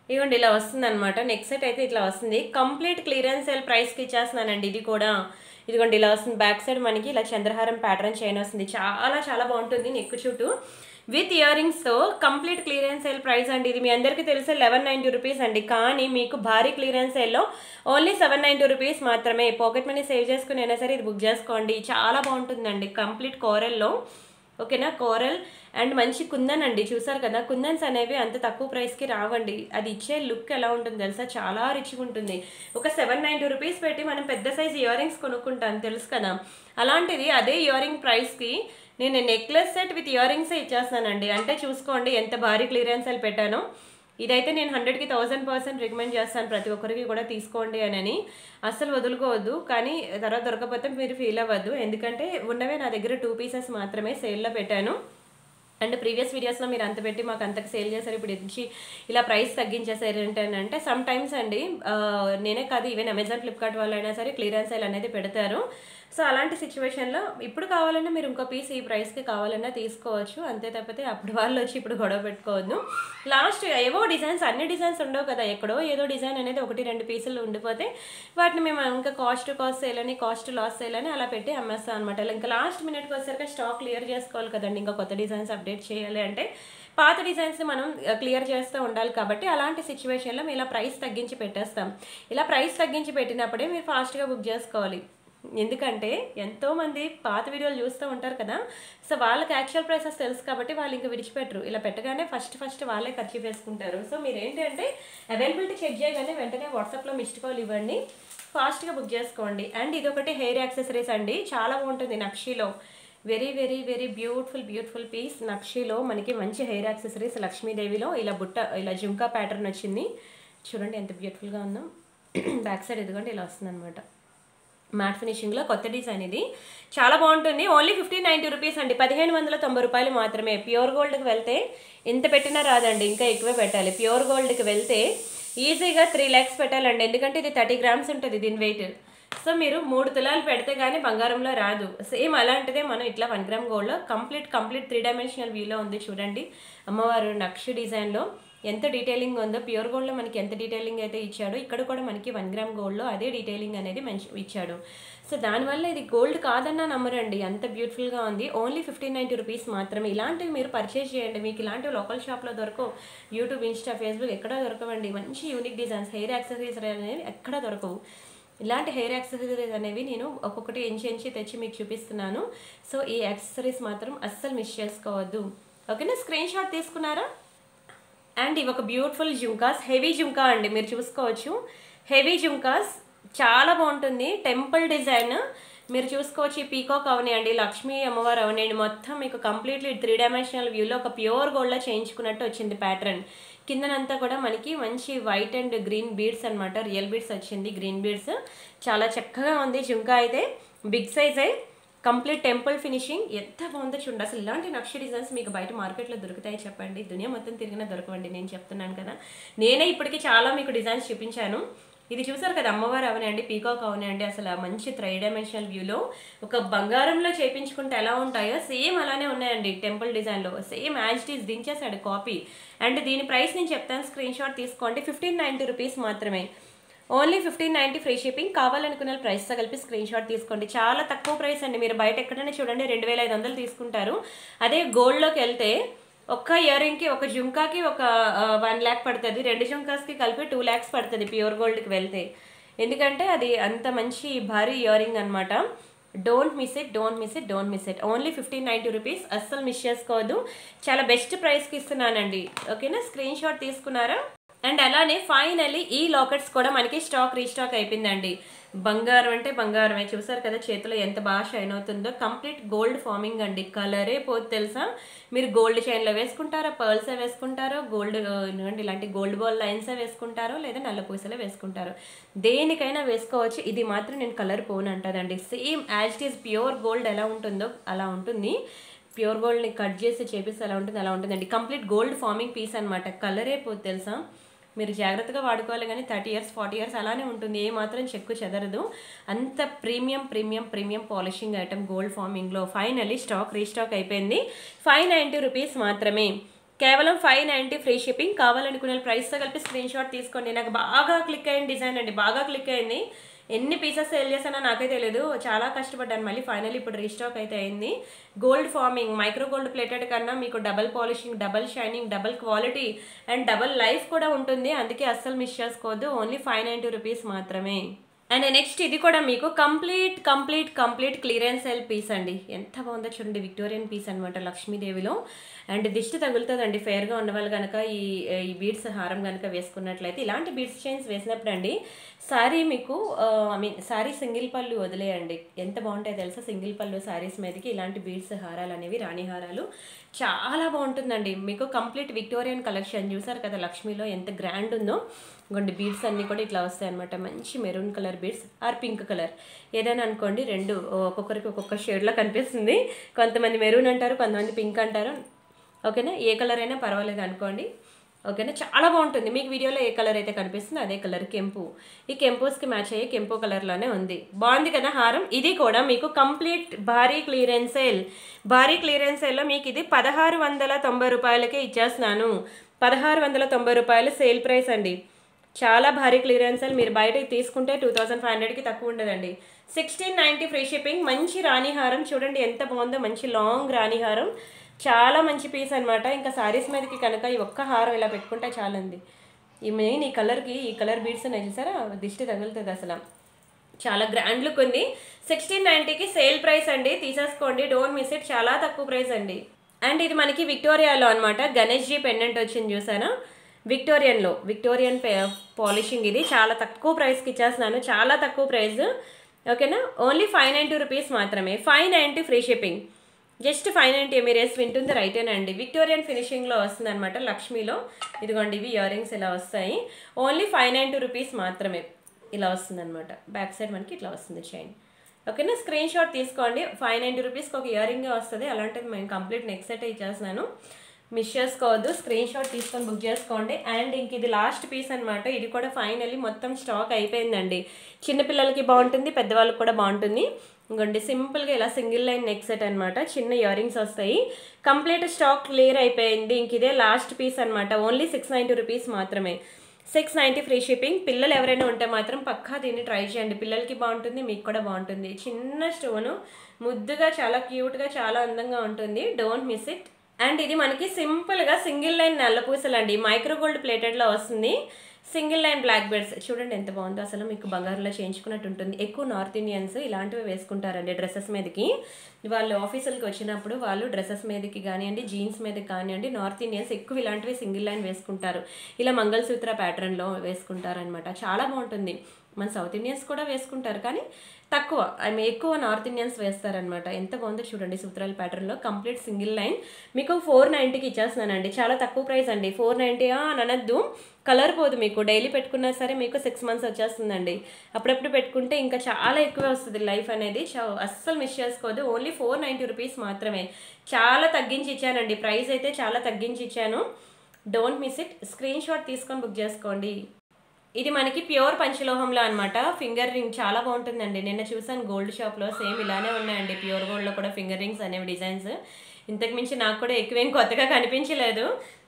ఇదిగోండి ఇలా వస్తుంది అనమాట. నెక్ సెట్ అయితే ఇట్లా వస్తుంది. కంప్లీట్ క్లియరెన్స్ సేల్ ప్రైస్కి ఇచ్చేస్తున్నానండి. ఇది కూడా ఇదిగోండి ఇలా వస్తుంది. బ్యాక్ సైడ్ మనకి ఇలా చంద్రహారం ప్యాటర్న్ చైన్ వస్తుంది. చాలా చాలా బాగుంటుంది నెక్ చుట్టూ విత్ ఇయర్ రింగ్స్తో. కంప్లీట్ క్లియరెన్స్ సేల్ ప్రైస్ అండి. ఇది మీ అందరికీ తెలిసే 1190 రూపీస్ అండి. కానీ మీకు భారీ క్లియరెన్స్ సేల్లో ఓన్లీ 790 రూపీస్ మాత్రమే. పాకెట్ మనీ సేవ్ చేసుకుని అయినా సరే ఇది బుక్ చేసుకోండి. చాలా బాగుంటుందండి. కంప్లీట్ కోరల్లో, ఓకేనా. కోరల్ అండ్ మంచి కుందన్ అండి. చూసారు కదా, కుందన్స్ అనేవి అంత తక్కువ ప్రైస్కి రావండి. అది ఇచ్చే లుక్ ఎలా ఉంటుంది తెలుసా, చాలా రిచ్గా ఉంటుంది. ఒక 790 రూపీస్ పెట్టి మనం పెద్ద సైజ్ ఇయర్ రింగ్స్ కొనుక్కుంటాను తెలుసు కదా. అలాంటిది అదే ఇయర్ రింగ్ ప్రైస్కి నేను నెక్లెస్ సెట్ విత్ ఇయర్ రింగ్సే ఇచ్చేస్తానండి. అంటే చూసుకోండి ఎంత భారీ క్లియరెన్స్ సేల్ పెట్టానో. ఇదైతే నేను 100కి 1000% రికమెండ్ చేస్తాను ప్రతి ఒక్కరికి కూడా తీసుకోండి అని. అస్సలు వదులుకోవద్దు. కానీ తర్వాత దొరకకపోతే మీరు ఫీల్ అవ్వద్దు, ఎందుకంటే ఉన్నవే నా దగ్గర 2 పీసెస్ మాత్రమే సేల్లో పెట్టాను. అండ్ ప్రీవియస్ వీడియోస్లో మీరు అంత పెట్టి మాకు అంతకు సేల్ చేశారు, ఇప్పుడు ఇచ్చి ఇలా ప్రైస్ తగ్గించేసారు ఏంటంటే సమ్ టైమ్స్ అండి, నేనే కాదు ఈవెన్ అమెజాన్, ఫ్లిప్కార్ట్ వాళ్ళైనా సరే క్లియరెన్స్ సేల్ అనేది పెడతారు. సో అలాంటి సిచ్యువేషన్లో ఇప్పుడు కావాలన్నా మీరు ఇంకో పీస్ ఈ ప్రైస్కి కావాలన్నా తీసుకోవచ్చు. అంతే తప్పితే అప్పుడు వాళ్ళు వచ్చి ఇప్పుడు గొడవ పెట్టుకోవద్దు. లాస్ట్ ఏవో డిజైన్స్, అన్ని డిజైన్స్ ఉండవు కదా, ఎక్కడో ఏదో డిజైన్ అనేది 1-2 పీసులు ఉండిపోతే వాటిని మేము ఇంకా కాస్ట్ సేల్ అని, కాస్ట్ లాస్ సేల్ అని అలా పెట్టి అమ్మేస్తాం అనమాట. ఇంకా లాస్ట్ మినిట్కి వచ్చేసరికి స్టాక్ క్లియర్ చేసుకోవాలి కదండి. ఇంకా కొత్త డిజైన్స్ అప్డేట్ చేయాలి అంటే పాత డిజైన్స్ మనం క్లియర్ చేస్తూ ఉండాలి. కాబట్టి అలాంటి సిచ్యువేషన్లో మేము ఇలా ప్రైస్ తగ్గించి పెట్టేస్తాం. ఇలా ప్రైస్ తగ్గించి పెట్టినప్పుడే మీరు ఫాస్ట్గా బుక్ చేసుకోవాలి. ఎందుకంటే ఎంతోమంది పాత వీడియోలు చూస్తూ ఉంటారు కదా, సో వాళ్ళకి యాక్చువల్ ప్రైసెస్ తెలుసు కాబట్టి వాళ్ళు ఇంకా విడిచిపెట్టరు. ఇలా పెట్టగానే ఫస్ట్ వాళ్ళే ఖర్చు వేసుకుంటారు. సో మీరు ఏంటంటే అవైలబిలిటీ చెక్ చేయగానే వెంటనే వాట్సాప్లో మిస్డ్ కాల్ ఇవ్వండి, ఫాస్ట్గా బుక్ చేసుకోండి. అండ్ ఇది ఒకటి హెయిర్ యాక్సెసరీస్ అండి, చాలా బాగుంటుంది నక్షీలో. Very very very beautiful piece. నక్షీలో మనకి మంచి హెయిర్ యాక్సెసరీస్. లక్ష్మీదేవిలో ఇలా ఇలా జుంకా ప్యాటర్న్ వచ్చింది. చూడండి ఎంత బ్యూటిఫుల్గా ఉందో. బ్యాక్ సైడ్ ఎదుగుంటే ఇలా వస్తుంది అనమాట. మ్యాట్ ఫినిషింగ్లో కొత్త డిజైన్ ఇది, చాలా బాగుంటుంది. ఓన్లీ 1590 రూపీస్ అండి, 1590 రూపాయలు మాత్రమే. ప్యూర్ గోల్డ్కి వెళ్తే ఇంత పెట్టినా రాదండి, ఇంకా ఎక్కువే పెట్టాలి. ప్యూర్ గోల్డ్కి వెళ్తే ఈజీగా 3 lakhs పెట్టాలండి, ఎందుకంటే ఇది 30 grams ఉంటుంది దీని వెయిట్. సో మీరు 3 తులాలు పెడితే కానీ బంగారంలో రాదు. సేమ్ అలాంటిదే మనం ఇట్లా 1 gram గోల్డ్లో కంప్లీట్ 3 dimensional వ్యూలో ఉంది. చూడండి అమ్మవారు నక్షి డిజైన్లో ఎంత డీటెయిలింగ్ ఉందో. ప్యూర్ గోల్డ్లో మనకి ఎంత డీటెయిలింగ్ అయితే ఇచ్చాడో ఇక్కడ కూడా మనకి 1 gram గోల్డ్లో అదే డీటెయిలింగ్ అనేది మంచి ఇచ్చాడు. సో దానివల్ల ఇది గోల్డ్ కాదన్నా నమ్మరండి, అంత బ్యూటిఫుల్గా ఉంది. ఓన్లీ 1590 రూపీస్ మాత్రమే. ఇలాంటివి మీరు పర్చేస్ చేయండి, మీకు ఇలాంటివి లోకల్ షాప్లో దొరకవు. యూట్యూబ్, ఇన్స్టా, ఫేస్బుక్ ఎక్కడా దొరకవండి. మంచి యూనిక్ డిజైన్స్, హెయిర్ యాక్సెసరీస్ అనేవి ఎక్కడా దొరకవు. ఇలాంటి హెయిర్ యాక్సెసరీస్ అనేవి నేను ఒక్కొక్కటి ఎంచి తెచ్చి మీకు చూపిస్తున్నాను. సో ఈ యాక్సెసరీస్ మాత్రం అస్సలు మిస్ చేసుకోవద్దు. ఓకేనా, స్క్రీన్ షాట్ తీసుకున్నారా? అండ్ ఇవి ఒక బ్యూటిఫుల్ జుంకాస్, హెవీ జుంకా అండి, మీరు చూసుకోవచ్చు. హెవీ జుంకాస్ చాలా బాగుంటుంది, టెంపుల్ డిజైన్ మీరు చూసుకోవచ్చు. ఈ పీకాక్ అవనియండి, లక్ష్మీ అమ్మవారు అవనియండి, మొత్తం మీకు కంప్లీట్లీ 3 dimensional వ్యూలో ఒక ప్యూర్ గోల్డ్లో చేయించుకున్నట్టు వచ్చింది ప్యాటర్న్. కిందనంతా కూడా మనకి మంచి వైట్ అండ్ గ్రీన్ బీడ్స్ అనమాట, రియల్ బీడ్స్ వచ్చింది, గ్రీన్ బీడ్స్. చాలా చక్కగా ఉంది జుంకా అయితే, బిగ్ సైజే, కంప్లీట్ టెంపుల్ ఫినిషింగ్. ఎంత బాగుందో చూడండి. అసలు ఇలాంటి నక్షి డిజైన్స్ మీకు బయట మార్కెట్లో దొరుకుతాయి చెప్పండి? దునియా మొత్తం తిరిగినా దొరకవండి, నేను చెప్తున్నాను కదా. నేనే ఇప్పటికీ చాలా మీకు డిజైన్స్ చూపించాను. ఇది చూసారు కదా, అమ్మవారు అవనండి, పీకాక్ అవనండి, అసలు మంచి 3 dimensional వ్యూలో ఒక బంగారంలో చేయించుకుంటే ఎలా ఉంటాయో సేమ్ అలానే ఉన్నాయండి. టెంపుల్ డిజైన్లో సేమ్ యాజ్ ఇట్ ఈస్ దించేసాడు కాపీ. అండ్ దీని ప్రైస్ నేను చెప్తాను, స్క్రీన్ షాట్ తీసుకోండి. 1590 రూపీస్ మాత్రమే, ఓన్లీ 1590 ఫ్రీ షిప్పింగ్. కావాలనుకున్న ప్రైస్తో కలిపి స్క్రీన్ షాట్ తీసుకోండి. చాలా తక్కువ ప్రైస్ అండి, మీరు బయట ఎక్కడైనా చూడండి 2500 తీసుకుంటారు. అదే గోల్డ్లోకి వెళ్తే ఒక్క ఇయర్ రింగ్కి, ఒక జుంకాకి ఒక 1 lakh పడుతుంది, 2 జుంకాస్కి కలిపి 2 lakhs పడుతుంది ప్యూర్ గోల్డ్కి వెళ్తే. ఎందుకంటే అది అంత మంచి భారీ ఇయర్ రింగ్ అనమాట. Don't miss it. Only 1590 rupees, అస్సలు మిస్ చేసుకోవద్దు. చాలా బెస్ట్ ప్రైస్కి ఇస్తున్నానండి. ఓకేనా, స్క్రీన్ షాట్ తీసుకున్నారా? అండ్ అలానే ఫైనల్లీ ఈ లాకెట్స్ కూడా మనకి రీస్టాక్ అయిపోయిందండి. బంగారం అంటే బంగారమే, చూసారు కదా చేతిలో ఎంత బాగా షైన్ అవుతుందో. కంప్లీట్ గోల్డ్ ఫార్మింగ్ అండి, కలరే పోదు తెలుసా. మీరు గోల్డ్ చైన్లో వేసుకుంటారో, పర్ల్సే వేసుకుంటారో, గోల్డ్ ఇలాంటి గోల్డ్ బాల్ లైన్సే వేసుకుంటారో, లేదా నల్ల పూసలే వేసుకుంటారో, దేనికైనా వేసుకోవచ్చు. ఇది మాత్రం నేను కలర్ పోను అంటుందండి. Same as it is pure gold ఎలా ఉంటుందో అలా ఉంటుంది. ప్యూర్ గోల్డ్ని కట్ చేసి చేపిస్తే అలా ఉంటుంది, అలా ఉంటుందండి. కంప్లీట్ గోల్డ్ ఫార్మింగ్ పీస్ అనమాట, కలరే పోదు తెలుసా. మీరు జాగ్రత్తగా వాడుకోవాలి, కానీ 30 years 40 years అలానే ఉంటుంది, ఏ మాత్రం చెక్కు చెదరదు. అంత ప్రీమియం పాలిషింగ్ ఐటమ్ గోల్డ్ ఫార్మింగ్లో ఫైనల్లీ రీస్టాక్ అయిపోయింది. 590 రూపీస్ మాత్రమే, కేవలం 590 ఫ్రీ షిప్పింగ్. కావాలనుకునే ప్రైస్తో కలిపి స్క్రీన్ షాట్ తీసుకోండి. నాకు బాగా క్లిక్ అయిన డిజైన్ అండి, బాగా క్లిక్ అయింది. ఎన్ని పీసెస్ సేల్ చేసానో నాకే తెలియదు, చాలా కష్టపడ్డాను. మళ్ళీ ఫైనల్ ఇప్పుడు రీస్టాక్ అయితే అయింది. Gold farming, micro gold plated కన్నా మీకు double polishing, double shining, double quality and double life కూడా ఉంటుంది. అందుకే అస్సలు మిస్ చేసుకోవద్దు. ఓన్లీ 590 రూపీస్ మాత్రమే. అండ్ నెక్స్ట్ ఇది కూడా మీకు కంప్లీట్ క్లియరెన్స్ సేల్ పీస్ అండి. ఎంత బాగుందో చూడండి, విక్టోరియన్ పీస్ అనమాట లక్ష్మీదేవిలో. అండ్ దిష్టి తగులుతుందండి ఫేర్గా ఉన్న వాళ్ళు కనుక ఈ బీడ్స్ హారం కనుక వేసుకున్నట్లయితే. ఇలాంటి బీడ్స్ చైన్స్ వేసినప్పుడు అండి శారీ మీకు శారీ సింగిల్ పళ్ళు వదిలేయండి, ఎంత బాగుంటాయో తెలుసా. సింగిల్ పళ్ళు శారీస్ మీదకి ఇలాంటి బీడ్స్ హారాలు అనేవి, రాణి హారాలు చాలా బాగుంటుందండి. మీకు కంప్లీట్ విక్టోరియన్ కలెక్షన్ చూసారు కదా, లక్ష్మీలో ఎంత గ్రాండ్ ఉందో. ఇంకొండి బీడ్స్ అన్నీ కూడా ఇట్లా వస్తాయి అనమాట. మంచి maroon colour beads or pink colour ఏదైనా అనుకోండి, రెండు ఒక్కొక్కరికి ఒక్కొక్క షేడ్లో కనిపిస్తుంది. కొంతమంది మెరూన్ అంటారు, కొంతమంది పింక్ అంటారు. ఓకేనా, ఏ కలర్ అయినా పర్వాలేదు అనుకోండి. ఓకేనా, చాలా బాగుంటుంది. మీకు వీడియోలో ఏ కలర్ అయితే కనిపిస్తుందో అదే కలర్ కెంపు. ఈ కెంపోస్కి మ్యాచ్ అయ్యే కెంపు కలర్లోనే ఉంది. బాగుంది కదా హారం. ఇది కూడా మీకు కంప్లీట్ భారీ క్లియరెన్స్ సేల్లో మీకు ఇది 1690 రూపాయలకే ఇచ్చేస్తున్నాను. 1690 రూపాయలు సేల్ ప్రైస్ అండి. చాలా భారీ క్లియరెన్స్ సేల్. మీరు బయట తీసుకుంటే 2500కి తక్కువ ఉండదండి. 1690 ఫ్రీ షిప్పింగ్. మంచి రాణి హారం చూడండి ఎంత బాగుందో, మంచి లాంగ్ రాణి హారం, చాలా మంచి పీస్ అనమాట. ఇంకా శారీస్ మీదకి కనుక ఈ ఒక్క హారం ఇలా పెట్టుకుంటే చాలండి. ఈ మెయిన్ ఈ కలర్కి ఈ కలర్ బీడ్స్ ఉన్నాయి చూసారా, దిష్టి తగులుతుంది అసలు. చాలా గ్రాండ్ లుక్ ఉంది. 1690కి సేల్ ప్రైస్ అండి, తీసేసుకోండి, డోంట్ మిస్ ఇట్. చాలా తక్కువ ప్రైస్ అండి. అండ్ ఇది మనకి విక్టోరియాలో అనమాట. గణేష్ జీ పెండెంట్ వచ్చింది చూసారా, విక్టోరియన్ పాలిషింగ్. ఇది చాలా తక్కువ ప్రైస్కి ఇచ్చేస్తున్నాను, చాలా తక్కువ ప్రైస్. ఓకేనా, ఓన్లీ 590 రూపీస్ మాత్రమే. 590 ఫ్రీ షిప్పింగ్, జస్ట్ 590. మీరు వేసి వింటుంది రైటేనండి. విక్టోరియన్ ఫినిషింగ్లో వస్తుంది అనమాట, లక్ష్మీలో. ఇదిగోండి, ఇవి ఇయర్ రింగ్స్ ఇలా వస్తాయి. ఓన్లీ 590 రూపీస్ మాత్రమే. ఇలా వస్తుంది అనమాట, బ్యాక్ సైడ్ మనకి ఇట్లా వస్తుంది చైన్. ఓకేనా, స్క్రీన్ షాట్ తీసుకోండి. 590 రూపీస్కి ఒక ఇయర్ రింగ్ వస్తుంది. అలాంటిది మేము కంప్లీట్ నెక్ సెట్ ఇచ్చేస్తున్నాను, మిస్ చేసుకోవద్దు. స్క్రీన్ షాట్ తీసుకొని బుక్ చేసుకోండి. అండ్ ఇంక ఇది లాస్ట్ పీస్ అనమాట. ఇది కూడా ఫైనల్లీ మొత్తం స్టాక్ అయిపోయిందండి. చిన్నపిల్లలకి బాగుంటుంది, పెద్దవాళ్ళకి కూడా బాగుంటుంది. ఇంకోండి, సింపుల్గా ఇలా సింగిల్ లైన్ నెక్ సెట్ అనమాట. చిన్న ఇయర్ రింగ్స్ వస్తాయి. కంప్లీట్ స్టాక్ క్లియర్ అయిపోయింది. ఇంక ఇదే లాస్ట్ పీస్ అనమాట. ఓన్లీ 690 రూపీస్ మాత్రమే. 690 ఫ్రీ షిప్పింగ్. పిల్లలు ఎవరైనా ఉంటే మాత్రం పక్కా దీన్ని ట్రై చేయండి. పిల్లలకి బాగుంటుంది, మీకు కూడా బాగుంటుంది. చిన్న స్టోను, ముద్దుగా, చాలా క్యూట్గా, చాలా అందంగా ఉంటుంది. Don't miss it. అండ్ ఇది మనకి సింపుల్గా సింగిల్ లైన్ నల్ల పూసలు అండి. మైక్రో గోల్డ్ ప్లేటెడ్లో వస్తుంది. సింగిల్ లైన్ బ్లాక్ బెడ్స్ చూడండి ఎంత బాగుందో అసలు. మీకు బంగారులో చేయించుకున్నట్టు ఉంటుంది. ఎక్కువ నార్త్ ఇండియన్స్ ఇలాంటివి వేసుకుంటారండి డ్రెస్సెస్ మీదకి. వాళ్ళు ఆఫీసులకి వచ్చినప్పుడు వాళ్ళు డ్రెస్సెస్ మీదకి కానివ్వండి, జీన్స్ మీదకి కానివ్వండి, నార్త్ ఇండియన్స్ ఎక్కువ ఇలాంటివి సింగిల్ లైన్ వేసుకుంటారు. ఇలా మంగళసూత్ర ప్యాటర్న్లో వేసుకుంటారనమాట. చాలా బాగుంటుంది. మన సౌత్ ఇండియన్స్ కూడా వేసుకుంటారు, కానీ తక్కువ. ఎక్కువ నార్త్ ఇండియన్స్ వేస్తారనమాట. ఎంత బాగుందో చూడండి, సూత్రాల ప్యాటర్న్లో కంప్లీట్ సింగిల్ లైన్. మీకు 490కి ఇచ్చేస్తున్నానండి. చాలా తక్కువ ప్రైస్ అండి. 490 అని అనద్దు, కలర్ పోదు. మీకు డైలీ పెట్టుకున్నా సరే మీకు 6 months వచ్చేస్తుందండి. అప్పుడప్పుడు పెట్టుకుంటే ఇంకా చాలా ఎక్కువ వస్తుంది లైఫ్ అనేది. అస్సలు మిస్ చేసుకోవద్దు. ఓన్లీ 490 రూపీస్ మాత్రమే. చాలా తగ్గించి ఇచ్చానండి, ప్రైస్ అయితే చాలా తగ్గించి ఇచ్చాను. Don't miss it. Screen shot తీసుకొని బుక్ చేసుకోండి. ఇది మనకి ప్యూర్ పంచలోహంలో అనమాట. ఫింగర్ రింగ్ చాలా బాగుంటుందండి. నిన్న చూసాను గోల్డ్ షాప్లో, సేమ్ ఇలానే ఉన్నాయండి. ప్యూర్ గోల్డ్లో కూడా ఫింగర్ రింగ్స్ అనేవి డిజైన్స్. ఇంతకు మించి నాకు కూడా ఎక్కువేం కొత్తగా కనిపించలేదు.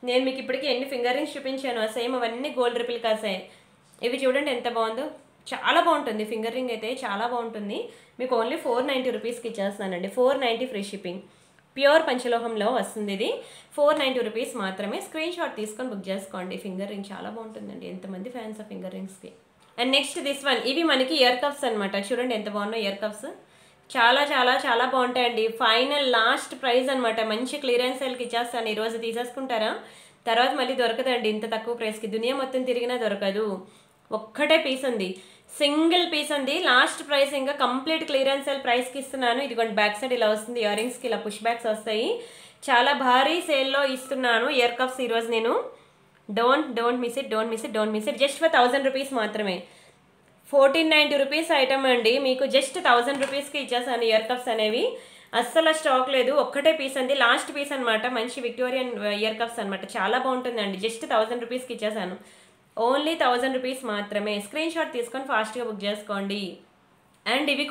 నేను మీకు ఇప్పటికీ ఎన్ని ఫింగర్ రింగ్స్ చూపించాను, సేమ్ అవన్నీ గోల్డ్ రిప్లికాసే. ఇవి చూడండి ఎంత బాగుందో, చాలా బాగుంటుంది. ఫింగర్ రింగ్ అయితే చాలా బాగుంటుంది. మీకు ఓన్లీ 490 రూపీస్కి ఇచ్చేస్తున్నానండి. 490 ఫ్రీ షిప్పింగ్. ప్యూర్ పంచలోహంలో వస్తుంది ఇది. 490 రూపీస్ మాత్రమే. స్క్రీన్ షాట్ తీసుకొని బుక్ చేసుకోండి. ఫింగర్ రింగ్ చాలా బాగుంటుందండి. ఎంతమంది ఫ్యాన్స్ ఆ ఫింగర్ రింగ్స్కి. And next this one. ఇవి మనకి ఇయర్ కప్స్ అనమాట. చూడండి ఎంత బాగున్నాయి ఇయర్ కప్స్. చాలా చాలా చాలా బాగుంటాయండి. ఫైనల్ లాస్ట్ ప్రైస్ అనమాట. మంచి క్లియరెన్స్ సేల్కి ఇచ్చేస్తాను. ఈరోజు తీసేసుకుంటారా, తర్వాత మళ్ళీ దొరకదండి ఇంత తక్కువ ప్రైస్కి. దునియా మొత్తం తిరిగినా దొరకదు. ఒక్కటే పీస్ ఉంది, సింగిల్ పీస్ ఉంది. లాస్ట్ ప్రైస్ ఇంకా కంప్లీట్ క్లియరెన్స్ సేల్ ప్రైస్కి ఇస్తున్నాను. ఇదిగోండి బ్యాక్ సైడ్ ఇలా వస్తుంది. ఇయర్ రింగ్స్కి ఇలా పుష్ బ్యాక్స్ వస్తాయి. చాలా భారీ సేల్లో ఇస్తున్నాను ఇయర్ కప్స్ ఈరోజు నేను. Don't miss it. Just for 1000 rupees మాత్రమే. 1490 రూపీస్ ఐటమ్ అండి. మీకు జస్ట్ 1000 రూపీస్కి ఇచ్చేసాను ఇయర్ కప్స్ అనేవి. అస్సలు స్టాక్ లేదు, ఒక్కటే పీస్ అండి. లాస్ట్ పీస్ అనమాట. మంచి విక్టోరియన్ ఇయర్ కప్స్ అనమాట. చాలా బాగుంటుందండి. జస్ట్ 1000 రూపీస్కి ఇచ్చేసాను. ఓన్లీ 1000 రూపీస్ మాత్రమే. స్క్రీన్ షాట్ తీసుకొని ఫాస్ట్గా బుక్ చేసుకోండి. అండ్ ఇవి